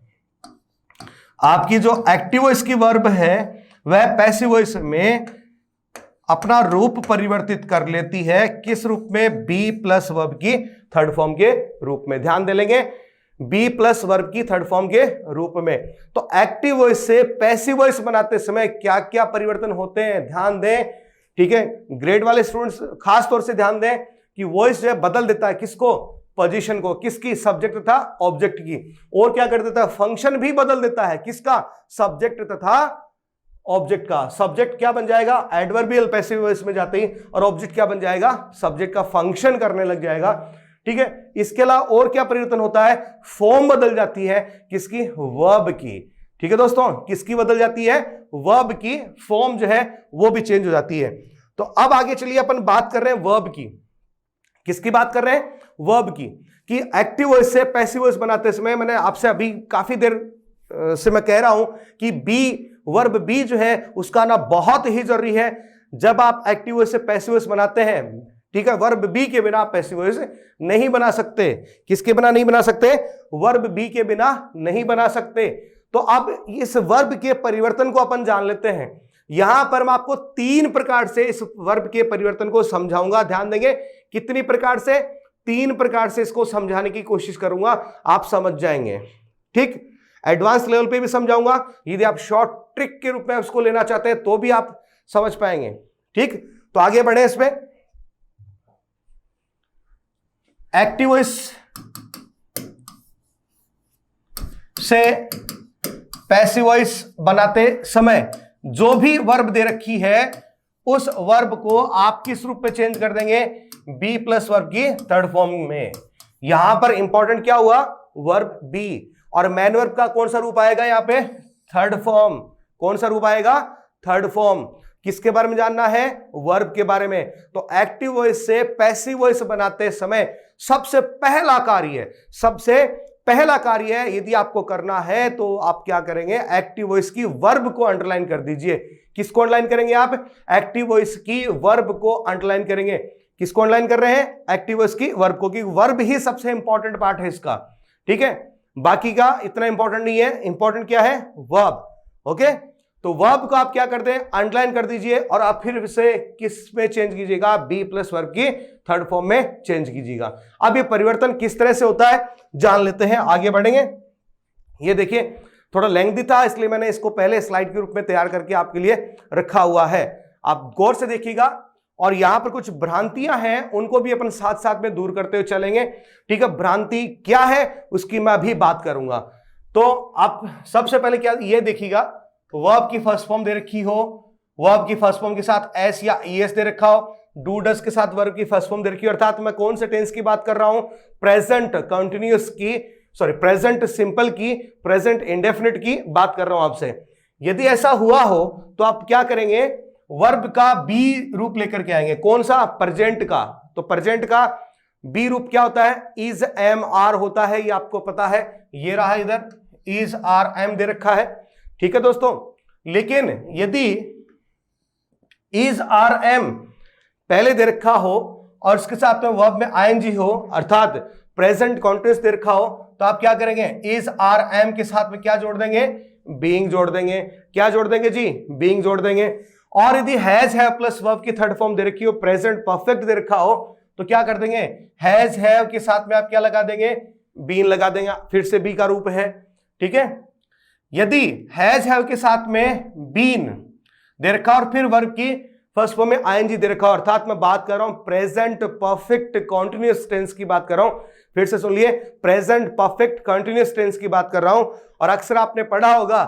आपकी जो एक्टिव वॉइस की वर्ब है वह पैसिव वॉइस में अपना रूप परिवर्तित कर लेती है। किस रूप में? बी प्लस वर्ब की थर्ड फॉर्म के रूप में। ध्यान दे लेंगे, बी प्लस वर्ब की थर्ड फॉर्म के रूप में। तो एक्टिव वॉइस से पैसिव वॉइस बनाते समय क्या क्या परिवर्तन होते हैं, ध्यान दें। ठीक है। ग्रेड वाले स्टूडेंट्स खास तौर से ध्यान दें कि वॉइस जो है बदल देता है किसको? पोजीशन को। किसकी? सब्जेक्ट तथा ऑब्जेक्ट की। और क्या कर देता है? फंक्शन भी बदल देता है। किसका? सब्जेक्ट तथा ऑब्जेक्ट का। सब्जेक्ट क्या बन जाएगा? एडवर्बियल पैसिव वॉइस में जाते ही, और ऑब्जेक्ट क्या बन जाएगा? सब्जेक्ट का फंक्शन करने लग जाएगा। ठीक है। इसके अलावा और क्या परिवर्तन होता है? फॉर्म बदल जाती है। किसकी? वर्ब की। ठीक है दोस्तों, किसकी बदल जाती है? वर्ब की। फॉर्म जो है वो भी चेंज हो जाती है। तो अब आगे चलिए, अपन बात कर रहे हैं वर्ब की। किसकी बात कर रहे हैं? वर्ब की। कि एक्टिव वॉइस से पैसिव वॉइस बनाते समय, मैंने आपसे अभी काफी देर से मैं कह रहा हूं कि बी, वर्ब बी जो है उसका आना बहुत ही जरूरी है जब आप एक्टिव वॉइस से पैसिव वॉइस बनाते हैं। ठीक है। वर्ब बी के बिना पैसिव वॉइस नहीं बना सकते। किसके बिना नहीं बना सकते? वर्ब बी के बिना नहीं बना सकते। तो अब इस वर्ब के परिवर्तन को अपन जान लेते हैं। यहां पर मैं आपको 3 प्रकार से इस वर्ब के परिवर्तन को समझाऊंगा। ध्यान देंगे, कितनी प्रकार से? 3 प्रकार से इसको समझाने की कोशिश करूंगा, आप समझ जाएंगे। ठीक। एडवांस लेवल पे भी समझाऊंगा। यदि आप शॉर्ट ट्रिक के रूप में उसको लेना चाहते हैं तो भी आप समझ पाएंगे। ठीक। तो आगे बढ़े इसमें। एक्टिव वॉइस से पैसिव वॉइस बनाते समय जो भी वर्ब दे रखी है उस वर्ब को आप किस रूप में चेंज कर देंगे? बी प्लस वर्ब की थर्ड फॉर्म में। यहां पर इंपॉर्टेंट क्या हुआ? Verb B. और मैन वर्ब का कौन सा रूप आएगा यहां पे? Third form. कौन सा रूप आएगा? Third form. किसके बारे में जानना है? वर्ब के बारे में। तो एक्टिव वॉइस से पैसिव वॉइस बनाते समय सबसे पहला कार्य है, यदि आपको करना है तो आप क्या करेंगे? एक्टिव वॉइस की वर्ब को अंडरलाइन कर दीजिए। किसको अंडरलाइन करेंगे आप? एक्टिव वॉइस की वर्ब को अंडरलाइन करेंगे। किसको अंडरलाइन कर रहे हैं? एक्टिव वॉइस की वर्ब को, क्योंकि वर्ब ही सबसे इंपॉर्टेंट पार्ट है इसका। ठीक है। बाकी का इतना इंपॉर्टेंट नहीं है। इंपॉर्टेंट क्या है? वर्ब। ओके। तो वर्ब को आप क्या करते हैं? अंडरलाइन कर दीजिए और आप फिर से किस में चेंज कीजिएगा? बी प्लस वर्ब की थर्ड फॉर्म में चेंज कीजिएगा। अब ये परिवर्तन किस तरह से होता है जान लेते हैं, आगे बढ़ेंगे। ये देखिए, थोड़ा लेंथी था इसलिए मैंने इसको पहले स्लाइड के रूप में तैयार करके आपके लिए रखा हुआ है। आप गौर से देखिएगा और यहां पर कुछ भ्रांतियां हैं उनको भी अपन साथ साथ में दूर करते हुए चलेंगे। ठीक है। भ्रांति क्या है उसकी मैं अभी बात करूंगा। तो आप सबसे पहले क्या ये देखिएगा, वर्ब की फर्स्ट फॉर्म दे रखी हो, वर्ब की फर्स्ट फॉर्म के साथ एस या ईएस दे रखा हो, डू डस के साथ वर्ब की फर्स्ट फॉर्म दे रखी हो, अर्थात मैं कौन से टेंस की बात कर रहा हूं, प्रेजेंट कंटिन्यूअस की, सॉरी प्रेजेंट सिंपल की, प्रेजेंट इंडेफिनिट की बात कर रहा हूं आपसे। यदि ऐसा हुआ हो तो आप क्या करेंगे, वर्ब का बी रूप लेकर के आएंगे। कौन सा, प्रेजेंट का। तो प्रेजेंट का बी रूप क्या होता है, इज एम आर होता है, ये आपको पता है, ये रहा इधर इज आर एम दे रखा है, ठीक है दोस्तों। लेकिन यदि इज आर एम पहले दे रखा हो और उसके साथ में वर्ब में आईएनजी हो, अर्थात प्रेजेंट कॉन्टिन्यूअस दे रखा हो, तो आप क्या करेंगे, इज आर एम के साथ में क्या जोड़ देंगे, बीइंग जोड़ देंगे। क्या जोड़ देंगे जी, बीइंग जोड़ देंगे। और यदि हैज हैव प्लस वर्ब की थर्ड फॉर्म दे रखी हो, प्रेजेंट परफेक्ट दे रखा हो, तो क्या कर देंगे, हैज हैव के साथ में आप क्या लगा देंगे, बीन लगा देंगे, फिर से बी का रूप है, ठीक है। यदि हैज हैव के साथ में बीन दे रखा और फिर वर्ब की फर्स्ट फॉर्म में आईएनजी दे रखा, अर्थात मैं बात कर रहा हूं प्रेजेंट परफेक्ट कंटीन्यूअस टेंस की बात कर रहा हूं, फिर से सुन लिए, प्रेजेंट परफेक्ट कंटीन्यूअस टेंस की बात कर रहा हूं। और अक्सर आपने पढ़ा होगा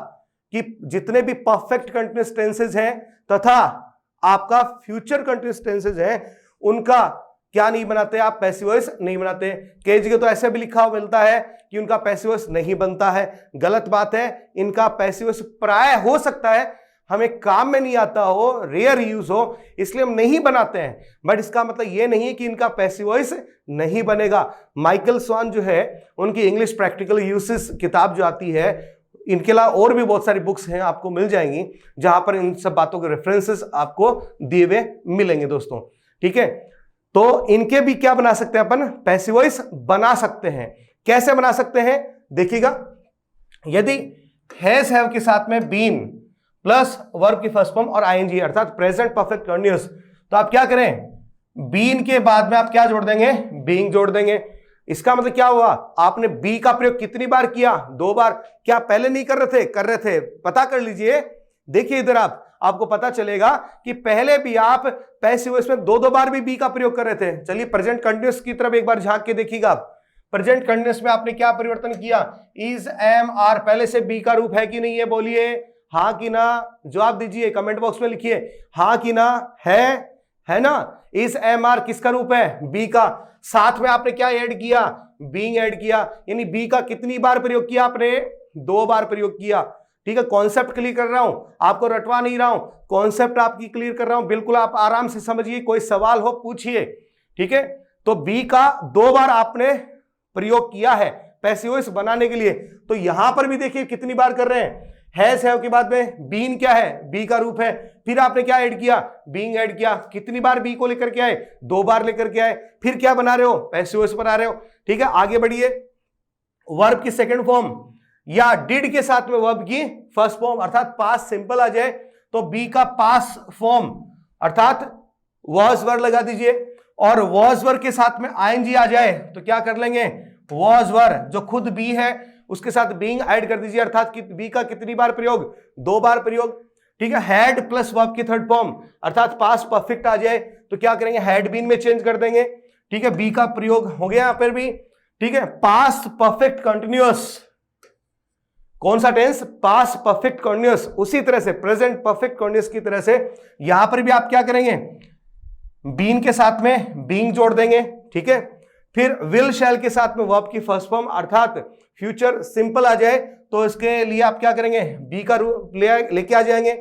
कि जितने भी परफेक्ट कंटीन्यूअस टेंसेज हैं तथा आपका फ्यूचर कंटीन्यूअस टेंसेज हैं, उनका क्या नहीं बनाते आप, पैसिव वॉइस नहीं बनाते। कई जगह तो ऐसे भी लिखा हुआ मिलता है कि उनका पैसिव वॉइस नहीं बनता है, गलत बात है। इनका पैसिव वॉइस प्राय हो सकता है हमें काम में नहीं आता हो, रेयर यूज हो, इसलिए हम नहीं बनाते हैं, बट इसका मतलब ये नहीं है कि इनका पैसिव वॉइस नहीं बनेगा। माइकल स्वान जो है, उनकी इंग्लिश प्रैक्टिकल यूसेस किताब जो आती है, इनके अलावा और भी बहुत सारी बुक्स हैं, आपको मिल जाएंगी, जहां पर इन सब बातों के रेफरेंसेस आपको दिए हुए मिलेंगे दोस्तों, ठीक है। तो इनके भी क्या बना सकते हैं अपन, पैसिव वॉइस बना सकते हैं। कैसे बना सकते हैं, देखिएगा, यदि हैज हैव के साथ में बीन प्लस वर्ब की फर्स्ट फॉर्म और आईएनजी, अर्थात प्रेजेंट परफेक्ट कंटीन्यूअस, तो आप क्या करें, बीन के बाद में आप क्या जोड़ देंगे, बीइंग जोड़ देंगे। इसका मतलब क्या हुआ, आपने बी का प्रयोग कितनी बार किया, 2 बार। क्या पहले नहीं कर रहे थे, कर रहे थे, पता कर लीजिए। देखिए इधर आपको पता चलेगा कि पहले भी आप पैसिव वॉइस में 2 बार भी बी का प्रयोग कर रहे थे। चलिए प्रेजेंट कंटीन्यूअस की तरफ एक बार झांक के देखिएगा आप। प्रेजेंट कंटीन्यूअस में आपने क्या परिवर्तन किया, इज एम आर पहले से बी का रूप है कि नहीं है, बोलिए हाँ कि ना, जवाब दीजिए, कमेंट बॉक्स में लिखिए हाँ कि ना, है ना। इज एम आर किसका रूप है, बी का। साथ में आपने क्या ऐड किया, बीइंग ऐड किया, यानी बी का कितनी बार प्रयोग किया आपने, 2 बार प्रयोग किया, ठीक है। कॉन्सेप्ट क्लियर कर रहा हूं, आपको रटवा नहीं रहा हूं, कॉन्सेप्ट आपकी क्लियर कर रहा हूं, बिल्कुल आप आराम से समझिए, कोई सवाल हो पूछिए, ठीक है। तो बी का 2 बार आपने प्रयोग किया है पैसिव वॉइस बनाने के लिए। तो यहां पर भी देखिए कितनी बार कर रहे हैं, हैज हैव के बाद में बीन क्या है, बी का रूप है, फिर आपने क्या ऐड किया, बीइंग ऐड किया। कितनी बार बी को लेकर के आए, 2 बार लेकर के आए, फिर क्या बना रहे हो, पैसिव वॉइस बना रहे हो, ठीक है। आगे बढ़िए, वर्ब की सेकंड फॉर्म या डिड के साथ में वर्ब की फर्स्ट फॉर्म, अर्थात पास्ट सिंपल आ जाए तो बी का पास्ट फॉर्म अर्थात वॉज वर लगा दीजिए, और वॉज वर के साथ में आईएनजी आ जाए तो क्या कर लेंगे, वॉज वर जो खुद बी है उसके साथ बीइंग ऐड कर दीजिए, अर्थात बी का कितनी बार प्रयोग, 2 बार प्रयोग, ठीक है। हैड प्लस वर्ब की थर्ड फॉर्म अर्थात पास्ट परफेक्ट आ जाए तो क्या करेंगे, हैड बीन में चेंज कर देंगे, ठीक है। बी का प्रयोग हो गया यहां पर भी, ठीक है। पास्ट परफेक्ट कंटिन्यूअस, कौन सा टेंस, पास्ट परफेक्ट कंटिन्यूअस। उसी तरह से प्रेजेंट परफेक्ट कंटिन्यूअस की तरह से यहां पर भी आप क्या करेंगे, बीन के साथ में बीइंग जोड़ देंगे, ठीक है। फिर विल शैल के साथ में वर्ब की फर्स्ट फॉर्म अर्थात फ्यूचर सिंपल आ जाए तो इसके लिए आप क्या करेंगे, बी का रूप लेके आ जाएंगे,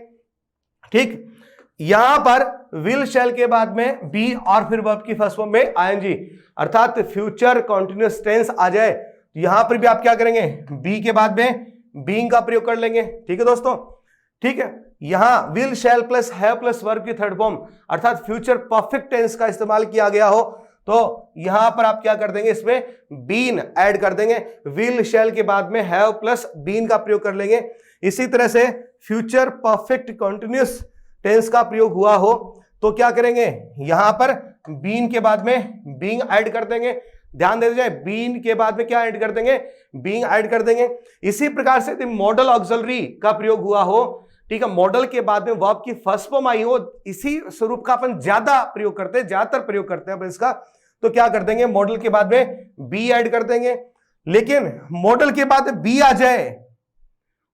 ठीक। यहां पर विल शैल के बाद में बी और फिर वर्ब की फर्स्ट फॉर्म में आईएनजी अर्थात फ्यूचर कंटीन्यूअस टेंस आ जाए, यहां पर भी आप क्या करेंगे, बी के बाद में बीइंग का प्रयोग कर लेंगे, ठीक है दोस्तों, ठीक है। यहां will shell plus have plus verb की थर्ड फॉर्म अर्थात फ्यूचर परफेक्ट टेंस का इस्तेमाल किया गया हो तो यहां पर आप क्या कर देंगे, इसमें बीन ऐड कर देंगे, विल शैल के बाद में हैव प्लस बीन का प्रयोग कर लेंगे। इसी तरह से फ्यूचर परफेक्ट कंटीन्यूअस टेंस का प्रयोग हुआ हो तो क्या करेंगे, यहां पर बीन के बाद में बीइंग ऐड कर देंगे, ध्यान दे दीजिए, बीन के बाद में क्या ऐड कर देंगे, बीइंग ऐड कर देंगे। इसी प्रकार से मॉडल ऑक्सिलरी का प्रयोग हुआ हो, ठीक है, मॉडल के बाद में वर्ब की फर्स्ट फॉर्म आई हो, इसी स्वरूप का अपन ज्यादा प्रयोग करते हैं, ज्यादातर प्रयोग करते हैं अपन इसका, तो क्या कर देंगे, मॉडल के बाद में बी ऐड कर देंगे। लेकिन मॉडल के बाद बी आ जाए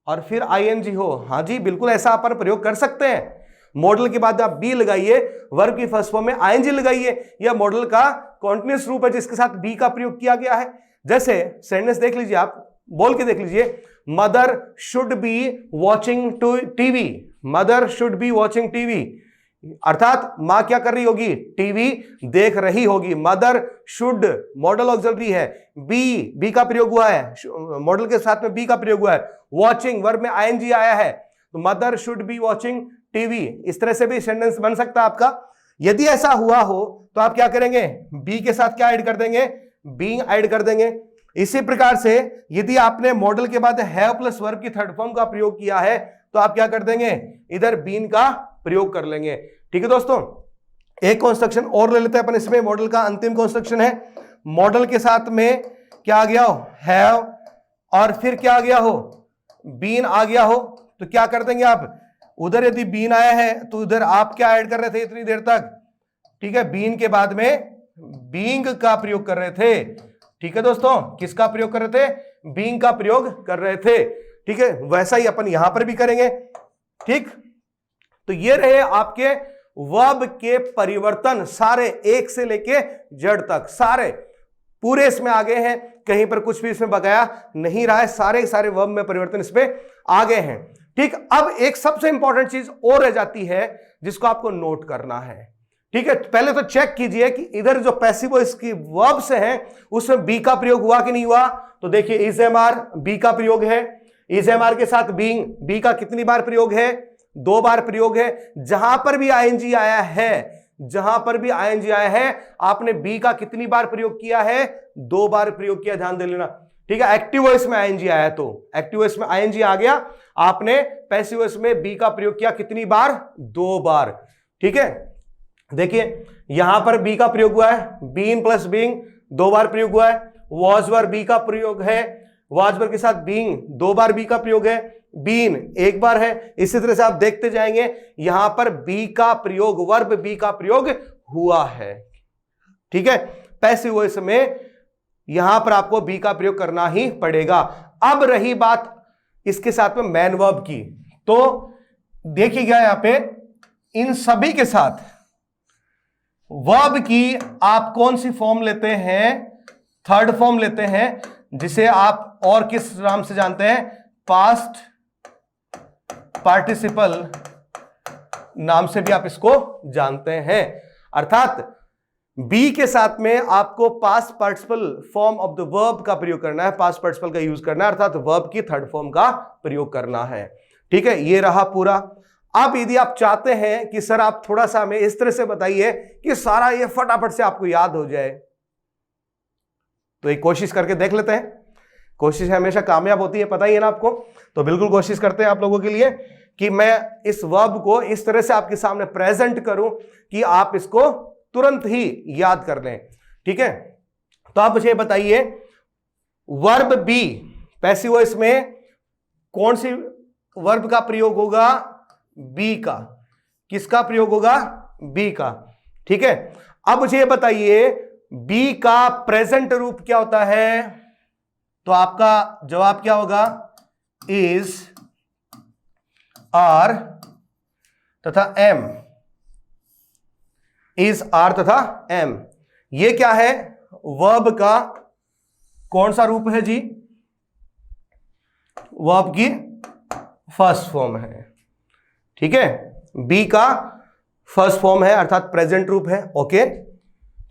और फिर आईएनजी हो। हाँ जी, बिल्कुल ऐसा अपन प्रयोग कर सकते हैं। मॉडल के बाद आप बी लगाइए, वर्ब की फर्स्ट फॉर्म में आईएनजी लगाइए। यह मॉडल का कॉन्टिन्यूअस रूप है जिसके साथ बी का प्रयोग किया गया है। जैसे सेंटेंस देख लीजिए, आप बोल के देख लीजिए, mother should be watching TV. Mother should be watching TV, अर्थात मां क्या कर रही होगी, टीवी देख रही होगी। मदर शुड मॉडल ऑक्सिलरी है, बी का प्रयोग हुआ है, मॉडल के साथ में बी का प्रयोग हुआ है। वॉचिंग वर्ब में आईएनजी आया है, तो mother should be watching TV. इस तरह से भी सेंटेंस बन सकता है आपका। यदि ऐसा हुआ हो तो आप क्या करेंगे, बी के साथ क्या ऐड कर देंगे, बीइंग ऐड कर देंगे। इसी प्रकार से यदि आपने मॉडल के बाद हैव प्लस वर्ब की थर्ड फॉर्म का प्रयोग किया है तो आप क्या कर देंगे, इधर बीन का प्रयोग कर लेंगे। ठीक है दोस्तों, एक कंस्ट्रक्शन और ले लेते हैं अपन इसमें। मॉडल का अंतिम कंस्ट्रक्शन है, मॉडल के साथ में क्या आ गया हो, हैव, और फिर क्या आ गया हो, बीन आ गया हो। तो क्या कर देंगे आप, उधर यदि बीन आया है तो उधर आप क्या ऐड कर रहे थे इतनी देर तक, ठीक है, बीन के बाद में बीइंग का प्रयोग कर रहे थे। ठीक है दोस्तों, किसका प्रयोग कर रहे थे, बीइंग का प्रयोग कर रहे थे। ठीक है, वैसा ही अपन यहां पर भी करेंगे। ठीक, तो ये रहे आपके वर्ब के परिवर्तन, सारे एक से लेके जेड तक, सारे पूरे इसमें आ गए हैं। कहीं पर कुछ भी इसमें बकाया नहीं रहा है, सारे सारे वर्ब में परिवर्तन इसमें आ गए हैं। ठीक, अब एक सबसे इंपॉर्टेंट चीज और रह जाती है जिसको आपको नोट करना है। ठीक है, पहले तो चेक कीजिए कि इधर जो पैसिव वॉइस की वर्ब से है उसमें बी का प्रयोग हुआ कि नहीं हुआ। तो देखिए, इज एम आर बी का प्रयोग है, इज एम आर के साथ बीइंग, बी का कितनी बार प्रयोग है, 2 बार प्रयोग है। जहां पर भी आईएनजी आया है, जहां पर भी आईएनजी आया है, आपने बी का कितनी बार प्रयोग किया है, 2 बार प्रयोग किया, ध्यान दे लेना। ठीक है, एक्टिव वॉइस में आईएनजी आया तो एक्टिव वॉइस में आईएनजी आ गया, आपने पैसिव वॉइस में बी का प्रयोग किया कितनी बार, 2 बार। ठीक है, देखिए यहां पर बी का प्रयोग हुआ है, बीन प्लस बीइंग 2 बार प्रयोग हुआ है। वॉज वर बी का प्रयोग है, वॉज वर के साथ बीइंग 2 बार बी का प्रयोग है, बीन 1 बार है। इसी तरह से आप देखते जाएंगे, यहां पर बी का प्रयोग, वर्ब बी का प्रयोग हुआ है। ठीक है, पैसिव वॉइस में यहां पर आपको बी का प्रयोग करना ही पड़ेगा। अब रही बात इसके साथ में मैन वर्ब की, तो देखिएगा यहां पे इन सभी के साथ वर्ब की आप कौन सी फॉर्म लेते हैं, थर्ड फॉर्म लेते हैं, जिसे आप और किस नाम से जानते हैं, पास्ट पार्टिसिपल नाम से भी आप इसको जानते हैं। अर्थात बी के साथ में आपको past participle form of the verb का प्रयोग करना है, पास्ट पार्टिसिपल का यूज करना है, अर्थात वर्ब की थर्ड फॉर्म का प्रयोग करना है। ठीक है, ये रहा पूरा। अब यदि आप चाहते हैं कि सर आप थोड़ा सा हमें इस तरह से बताइए कि सारा ये फटाफट से आपको याद हो जाए, तो एक कोशिश करके देख लेते हैं। कोशिश हमेशा कामयाब होती है, पता ही है ना आपको। तो बिल्कुल कोशिश करते हैं आप लोगों के लिए कि मैं इस वर्ब को इस तरह से आपके सामने प्रेजेंट करूं कि आप इसको तुरंत ही याद कर लें। ठीक है, तो आप मुझे बताइए, वर्ब बी पैसिव वॉइस में कौन सी वर्ब का प्रयोग होगा, बी का। किसका प्रयोग होगा, बी का। ठीक है, अब मुझे बताइए बी का प्रेजेंट रूप क्या होता है, तो आपका जवाब क्या होगा, इज, आर तथा एम। इज, आर तथा एम, ये क्या है, वर्ब का कौन सा रूप है जी, वर्ब की फर्स्ट फॉर्म है। ठीक है, बी का फर्स्ट फॉर्म है, अर्थात प्रेजेंट रूप है। ओके,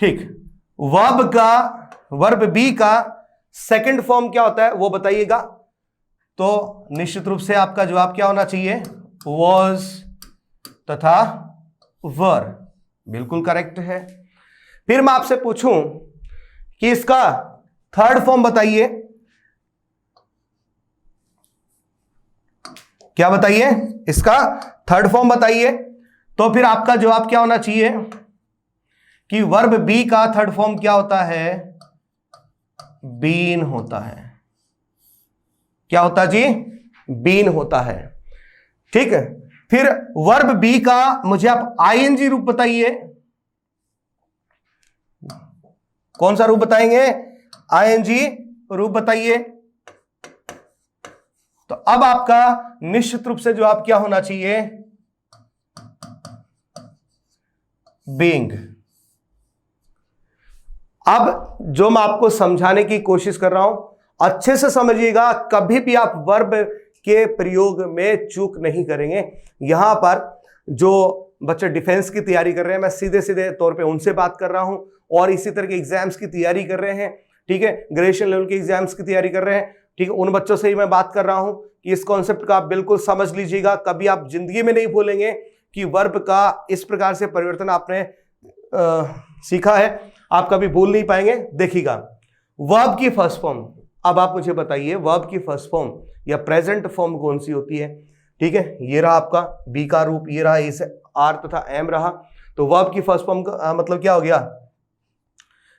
ठीक, वर्ब बी का सेकंड फॉर्म क्या होता है वो बताइएगा। तो निश्चित रूप से आपका जवाब क्या होना चाहिए, वॉज तथा वर, बिल्कुल करेक्ट है। फिर मैं आपसे पूछूं कि इसका थर्ड फॉर्म बताइए, क्या बताइए, इसका थर्ड फॉर्म बताइए। तो फिर आपका जवाब क्या होना चाहिए कि वर्ब बी का थर्ड फॉर्म क्या होता है, बीन होता है। क्या होता जी, बीन होता है। ठीक है, फिर वर्ब बी का मुझे आप आईएनजी रूप बताइए, कौन सा रूप बताएंगे, आईएनजी रूप बताइए। तो अब आपका निश्चित रूप से जवाब क्या होना चाहिए, बीइंग। अब जो मैं आपको समझाने की कोशिश कर रहा हूं, अच्छे से समझिएगा, कभी भी आप वर्ब के प्रयोग में चूक नहीं करेंगे। यहां पर जो बच्चे डिफेंस की तैयारी कर रहे हैं, मैं सीधे सीधे तौर पे उनसे बात कर रहा हूं, और इसी तरह के एग्जाम्स की तैयारी कर रहे हैं, ठीक है, ग्रेजुएशन लेवल के एग्जाम्स की तैयारी कर रहे हैं, ठीक है, उन बच्चों से ही मैं बात कर रहा हूं कि इस कॉन्सेप्ट का आप बिल्कुल समझ लीजिएगा। कभी आप जिंदगी में नहीं भूलेंगे कि वर्ब का इस प्रकार से परिवर्तन आपने सीखा है, आप कभी भूल नहीं पाएंगे। देखिएगा, वर्ब की फर्स्ट फॉर्म, अब आप मुझे बताइए वर्ब की फर्स्ट फॉर्म या प्रेजेंट फॉर्म कौन सी होती है, ठीक है, ये रहा आपका बी का रूप, ये रहा इस आर तथा एम रहा। तो वर्ब की फर्स्ट फॉर्म का मतलब क्या हो गया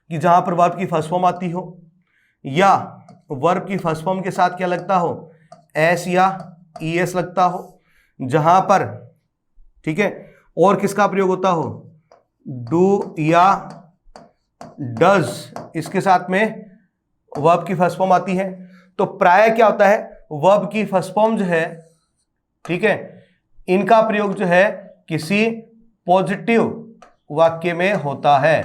कि जहां पर वर्ब की फर्स्ट फॉर्म आती हो, या वर्ब की फर्स्ट फॉर्म के साथ क्या लगता हो, एस या ई एस लगता हो, जहां पर, ठीक है, और किसका प्रयोग होता हो, डू या डज, इसके साथ में वर्ब की फर्स्ट फॉर्म आती है। तो प्राय क्या होता है, वर्ब की फर्स्ट फॉर्म जो है, ठीक है, इनका प्रयोग जो है किसी पॉजिटिव वाक्य में होता है।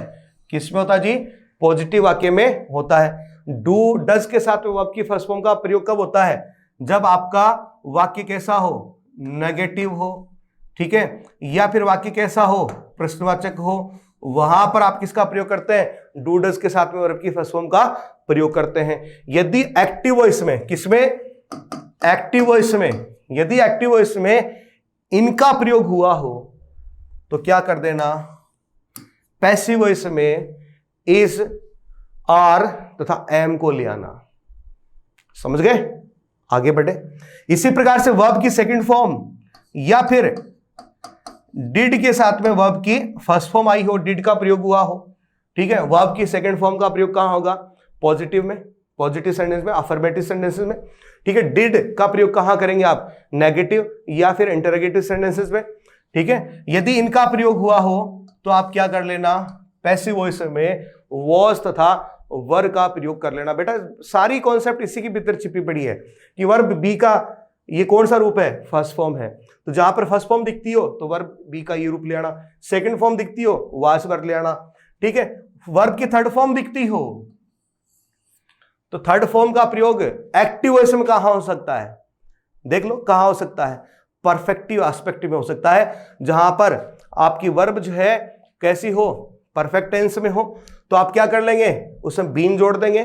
किस में होता है जी, पॉजिटिव वाक्य में होता है। डू डज के साथ में वर्ब की फर्स्ट फॉर्म का प्रयोग कब होता है, जब आपका वाक्य कैसा हो, नेगेटिव हो, ठीक है, या फिर वाक्य कैसा हो, प्रश्नवाचक हो, वहां पर आप किसका प्रयोग करते हैं, डू डज के साथ में वर्ब की फर्स्ट फॉर्म का प्रयोग करते हैं। यदि एक्टिव वॉइस में, किसमें, एक्टिव वॉइस में, यदि एक्टिव वॉइस में इनका प्रयोग हुआ हो तो क्या कर देना, पैसिव वॉइस में इज, आर तथा एम को ले आना। समझ गए, आगे बढ़े। इसी प्रकार से वर्ब की सेकंड फॉर्म या फिर डिड के साथ में वर्ब की फर्स्ट फॉर्म आई हो, डिड का प्रयोग हुआ हो, ठीक है, वर्ब की सेकंड फॉर्म का प्रयोग कहां होगा, पॉजिटिव में, पॉजिटिव सेंटेंस में, अफर्मेटिव सेंटेंसेस में, ठीक है। डिड का प्रयोग कहां करेंगे आप, नेगेटिव या फिर इंटरोगेटिव सेंटेंसेस में, ठीक है। यदि इनका प्रयोग हुआ हो तो आप क्या कर लेना, पैसिव वॉइस में वॉज तथा वर का प्रयोग कर लेना। बेटा सारी कॉन्सेप्ट इसी के भीतर छिपी पड़ी है कि वर्ब बी का ये कौन सा रूप है, फर्स्ट फॉर्म है, तो जहां पर फर्स्ट फॉर्म दिखती हो तो वर्ब बी का ये रूप ले आना, सेकंड फॉर्म दिखती हो वाज वर्ब ले आना, ठीक है। वर्ब की थर्ड फॉर्म दिखती हो तो थर्ड फॉर्म का प्रयोग एक्टिव वॉइस में कहां हो सकता है, देख लो कहां हो सकता है, परफेक्टिव एस्पेक्ट में हो सकता है, जहां पर आपकी वर्ब जो है कैसी हो, परफेक्ट टेंस में हो, तो आप क्या कर लेंगे, उसमें बीन जोड़ देंगे,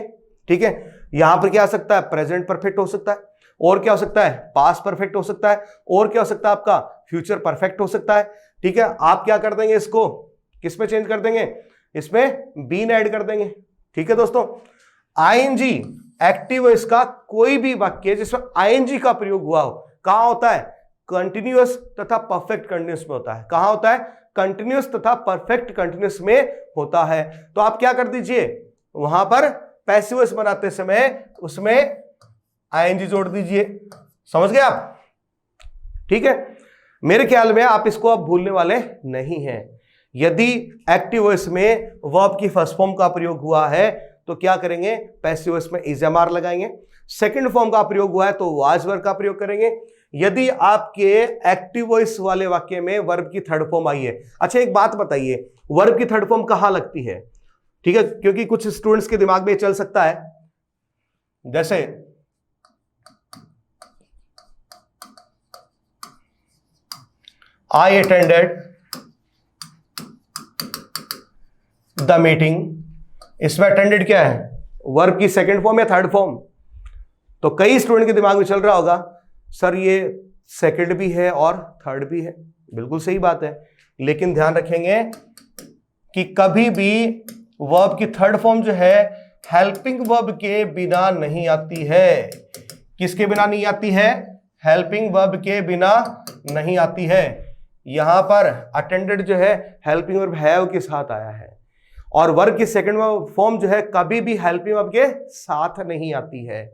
ठीक है। यहां पर क्या हो सकता है, प्रेजेंट परफेक्ट हो सकता है, और क्या हो सकता है, पास्ट परफेक्ट हो सकता है, और क्या हो सकता है आपका फ्यूचर परफेक्ट हो सकता है, ठीक है। आप क्या कर देंगे, इसको किस में चेंज कर देंगे, इसमें बीन ऐड कर देंगे, ठीक है दोस्तों। आईएनजी एक्टिव वॉइस का कोई भी वाक्य जिसमें आईएनजी का प्रयोग हुआ हो कहां होता है, कंटिन्यूअस तथा परफेक्ट कंटिन्यूअस में होता है। कहां होता है, कंटिन्यूअस तथा परफेक्ट कंटिन्यूअस में होता है। तो आप क्या कर दीजिए, वहां पर पैसिव वॉइस बनाते समय उसमें आईएनजी जोड़ दीजिए। समझ गए आप, ठीक है। मेरे ख्याल में आप इसको अब भूलने वाले नहीं हैं। यदि एक्टिव वॉइस में वर्ब की फर्स्ट फॉर्म का प्रयोग हुआ है तो क्या करेंगे, पैसिव वॉइस में इज एम आर लगाएंगे। सेकंड फॉर्म का प्रयोग हुआ है तो वाज वर्ब का प्रयोग करेंगे। यदि आपके एक्टिव वॉइस वाले वाक्य में वर्ब की थर्ड फॉर्म आई है, अच्छा एक बात बताइए, वर्ब की थर्ड फॉर्म कहां लगती है, ठीक है, क्योंकि कुछ स्टूडेंट्स के दिमाग में चल सकता है, जैसे I attended the meeting, इसमें अटेंडेड क्या है, वर्ब की सेकंड फॉर्म या थर्ड फॉर्म। तो कई स्टूडेंट के दिमाग में चल रहा होगा सर ये सेकंड भी है और थर्ड भी है, बिल्कुल सही बात है, लेकिन ध्यान रखेंगे कि कभी भी वर्ब की थर्ड फॉर्म जो है हेल्पिंग वर्ब के बिना नहीं आती है। किसके बिना नहीं आती है, हेल्पिंग वर्ब के बिना नहीं आती है। यहां पर अटेंडेड जो है हेल्पिंग वर्ब हैव के साथ आया है, और वर्ब की सेकंड फॉर्म जो है कभी भी हेल्पिंग वर्ब के साथ नहीं आती है।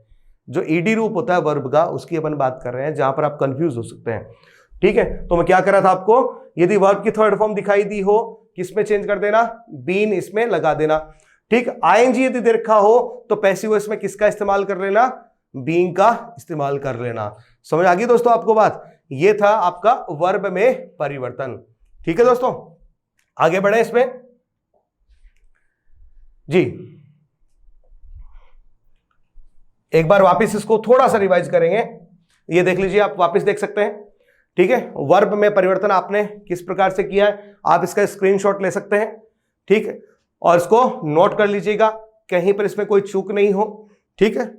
जो ईडी रूप होता है वर्ब का उसकी अपन बात कर रहे हैं, जहां पर आप कंफ्यूज हो सकते हैं, ठीक है। तो मैं क्या कर रहा था आपको, यदि वर्ब की थर्ड फॉर्म दिखाई दी हो किसमें चेंज कर देना, बीन इसमें लगा देना, ठीक। आईएनजी यदि दे रखा हो तो पैसिव वॉइस में किसका इस्तेमाल कर लेना, बीइंग का इस्तेमाल कर लेना। समझ आ गई दोस्तों आपको बात? ये था आपका वर्ब में परिवर्तन। ठीक है दोस्तों, आगे बढ़े इसमें जी। एक बार वापस इसको थोड़ा सा रिवाइज करेंगे। ये देख लीजिए, आप वापस देख सकते हैं। ठीक है, वर्ब में परिवर्तन आपने किस प्रकार से किया है, आप इसका स्क्रीनशॉट ले सकते हैं। ठीक है, और इसको नोट कर लीजिएगा, कहीं पर इसमें कोई चूक नहीं हो। ठीक है,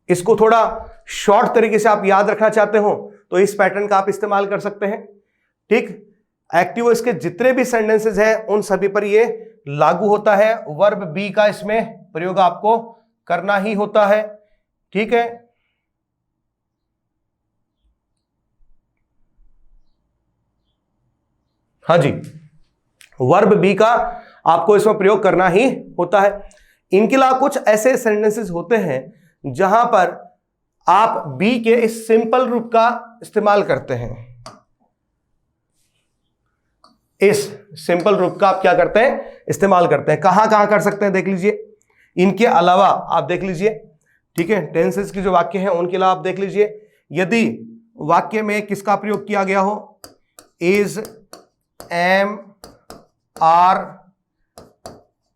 इसको थोड़ा शॉर्ट तरीके से आप याद रखना चाहते हो तो इस पैटर्न का आप इस्तेमाल कर सकते हैं। ठीक, एक्टिव वॉइस के जितने भी सेंटेंसेस हैं उन सभी पर ये लागू होता है। वर्ब बी का इसमें प्रयोग आपको करना ही होता है। ठीक है, हाँ जी, वर्ब बी का आपको इसमें प्रयोग करना ही होता है। इनके अलावा कुछ ऐसे सेंटेंसेस होते हैं जहां पर आप बी के इस सिंपल रूप का इस्तेमाल करते हैं। इस सिंपल रूप का आप क्या करते हैं, इस्तेमाल करते हैं। कहां कहां कर सकते हैं देख लीजिए। इनके अलावा आप देख लीजिए, ठीक है, टेंसेस की जो वाक्य हैं उनके अलावा आप देख लीजिए, यदि वाक्य में किसका प्रयोग किया गया हो, is, am, are,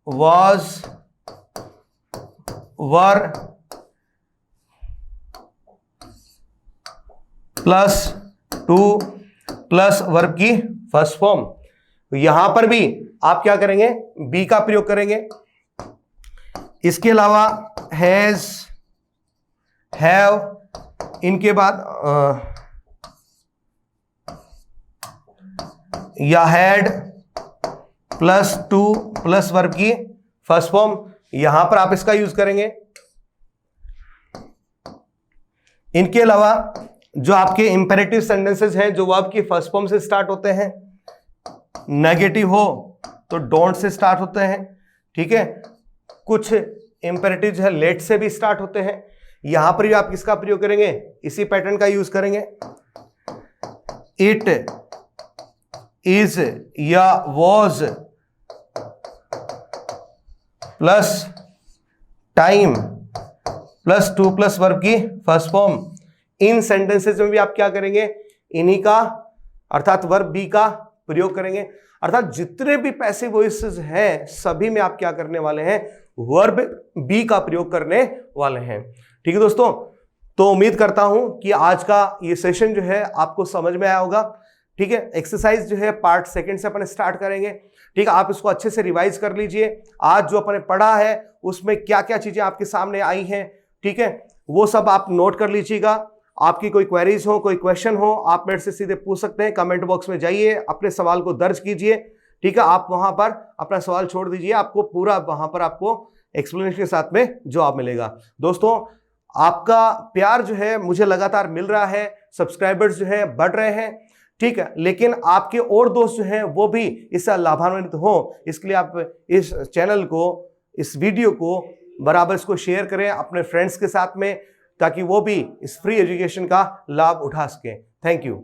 was, were plus two plus verb की फर्स्ट फॉर्म, यहां पर भी आप क्या करेंगे, बी का प्रयोग करेंगे। इसके अलावा हैज, हैव, इनके बाद या had plus two plus verb की फर्स्ट फॉर्म, यहां पर आप इसका यूज करेंगे। इनके अलावा जो आपके इंपेरेटिव सेंटेंसेस हैं जो वर्ब की फर्स्ट फॉर्म से स्टार्ट होते हैं, नेगेटिव हो तो डोंट से स्टार्ट होते हैं। ठीक है, कुछ इंपेरेटिव जो है लेट से भी स्टार्ट होते हैं, यहां पर भी आप किसका प्रयोग करेंगे, इसी पैटर्न का यूज करेंगे। इट, इज या was plus time plus two plus verb की फर्स्ट फॉर्म, इन सेंटेंसेस में भी आप क्या करेंगे, इन्हीं का अर्थात वर्ब बी का प्रयोग करेंगे। अर्थात जितने भी पैसिव वॉइसेस हैं सभी में आप क्या करने वाले हैं, वर्ब बी का प्रयोग करने वाले हैं। ठीक है दोस्तों, तो उम्मीद करता हूं कि आज का ये सेशन जो है आपको समझ में आया होगा। ठीक है, एक्सरसाइज जो है पार्ट सेकंड से अपन स्टार्ट करेंगे। ठीक है, आप इसको अच्छे से रिवाइज कर लीजिए। आज जो अपन पढ़ा है उसमें क्या क्या चीजें आपके सामने आई हैं, ठीक है, वो सब आप नोट कर लीजिएगा। आपकी कोई क्वेरीज हो, कोई क्वेश्चन हो, आप मेरे से सीधे पूछ सकते हैं। कमेंट बॉक्स में जाइए, अपने सवाल को दर्ज कीजिए। ठीक है, आप वहां पर अपना सवाल छोड़ दीजिए, आपको पूरा वहां पर आपको एक्सप्लेनेशन के साथ में जवाब मिलेगा। दोस्तों, आपका प्यार जो है मुझे लगातार मिल रहा है, सब्सक्राइबर्स जो है बढ़ रहे हैं। ठीक है, लेकिन आपके और दोस्त जो हैं वो भी इससे लाभान्वित हो, इसके लिए आप इस चैनल को, इस वीडियो को बराबर इसको शेयर करें अपने फ्रेंड्स के साथ में, ताकि वो भी इस फ्री एजुकेशन का लाभ उठा सकें। Thank you.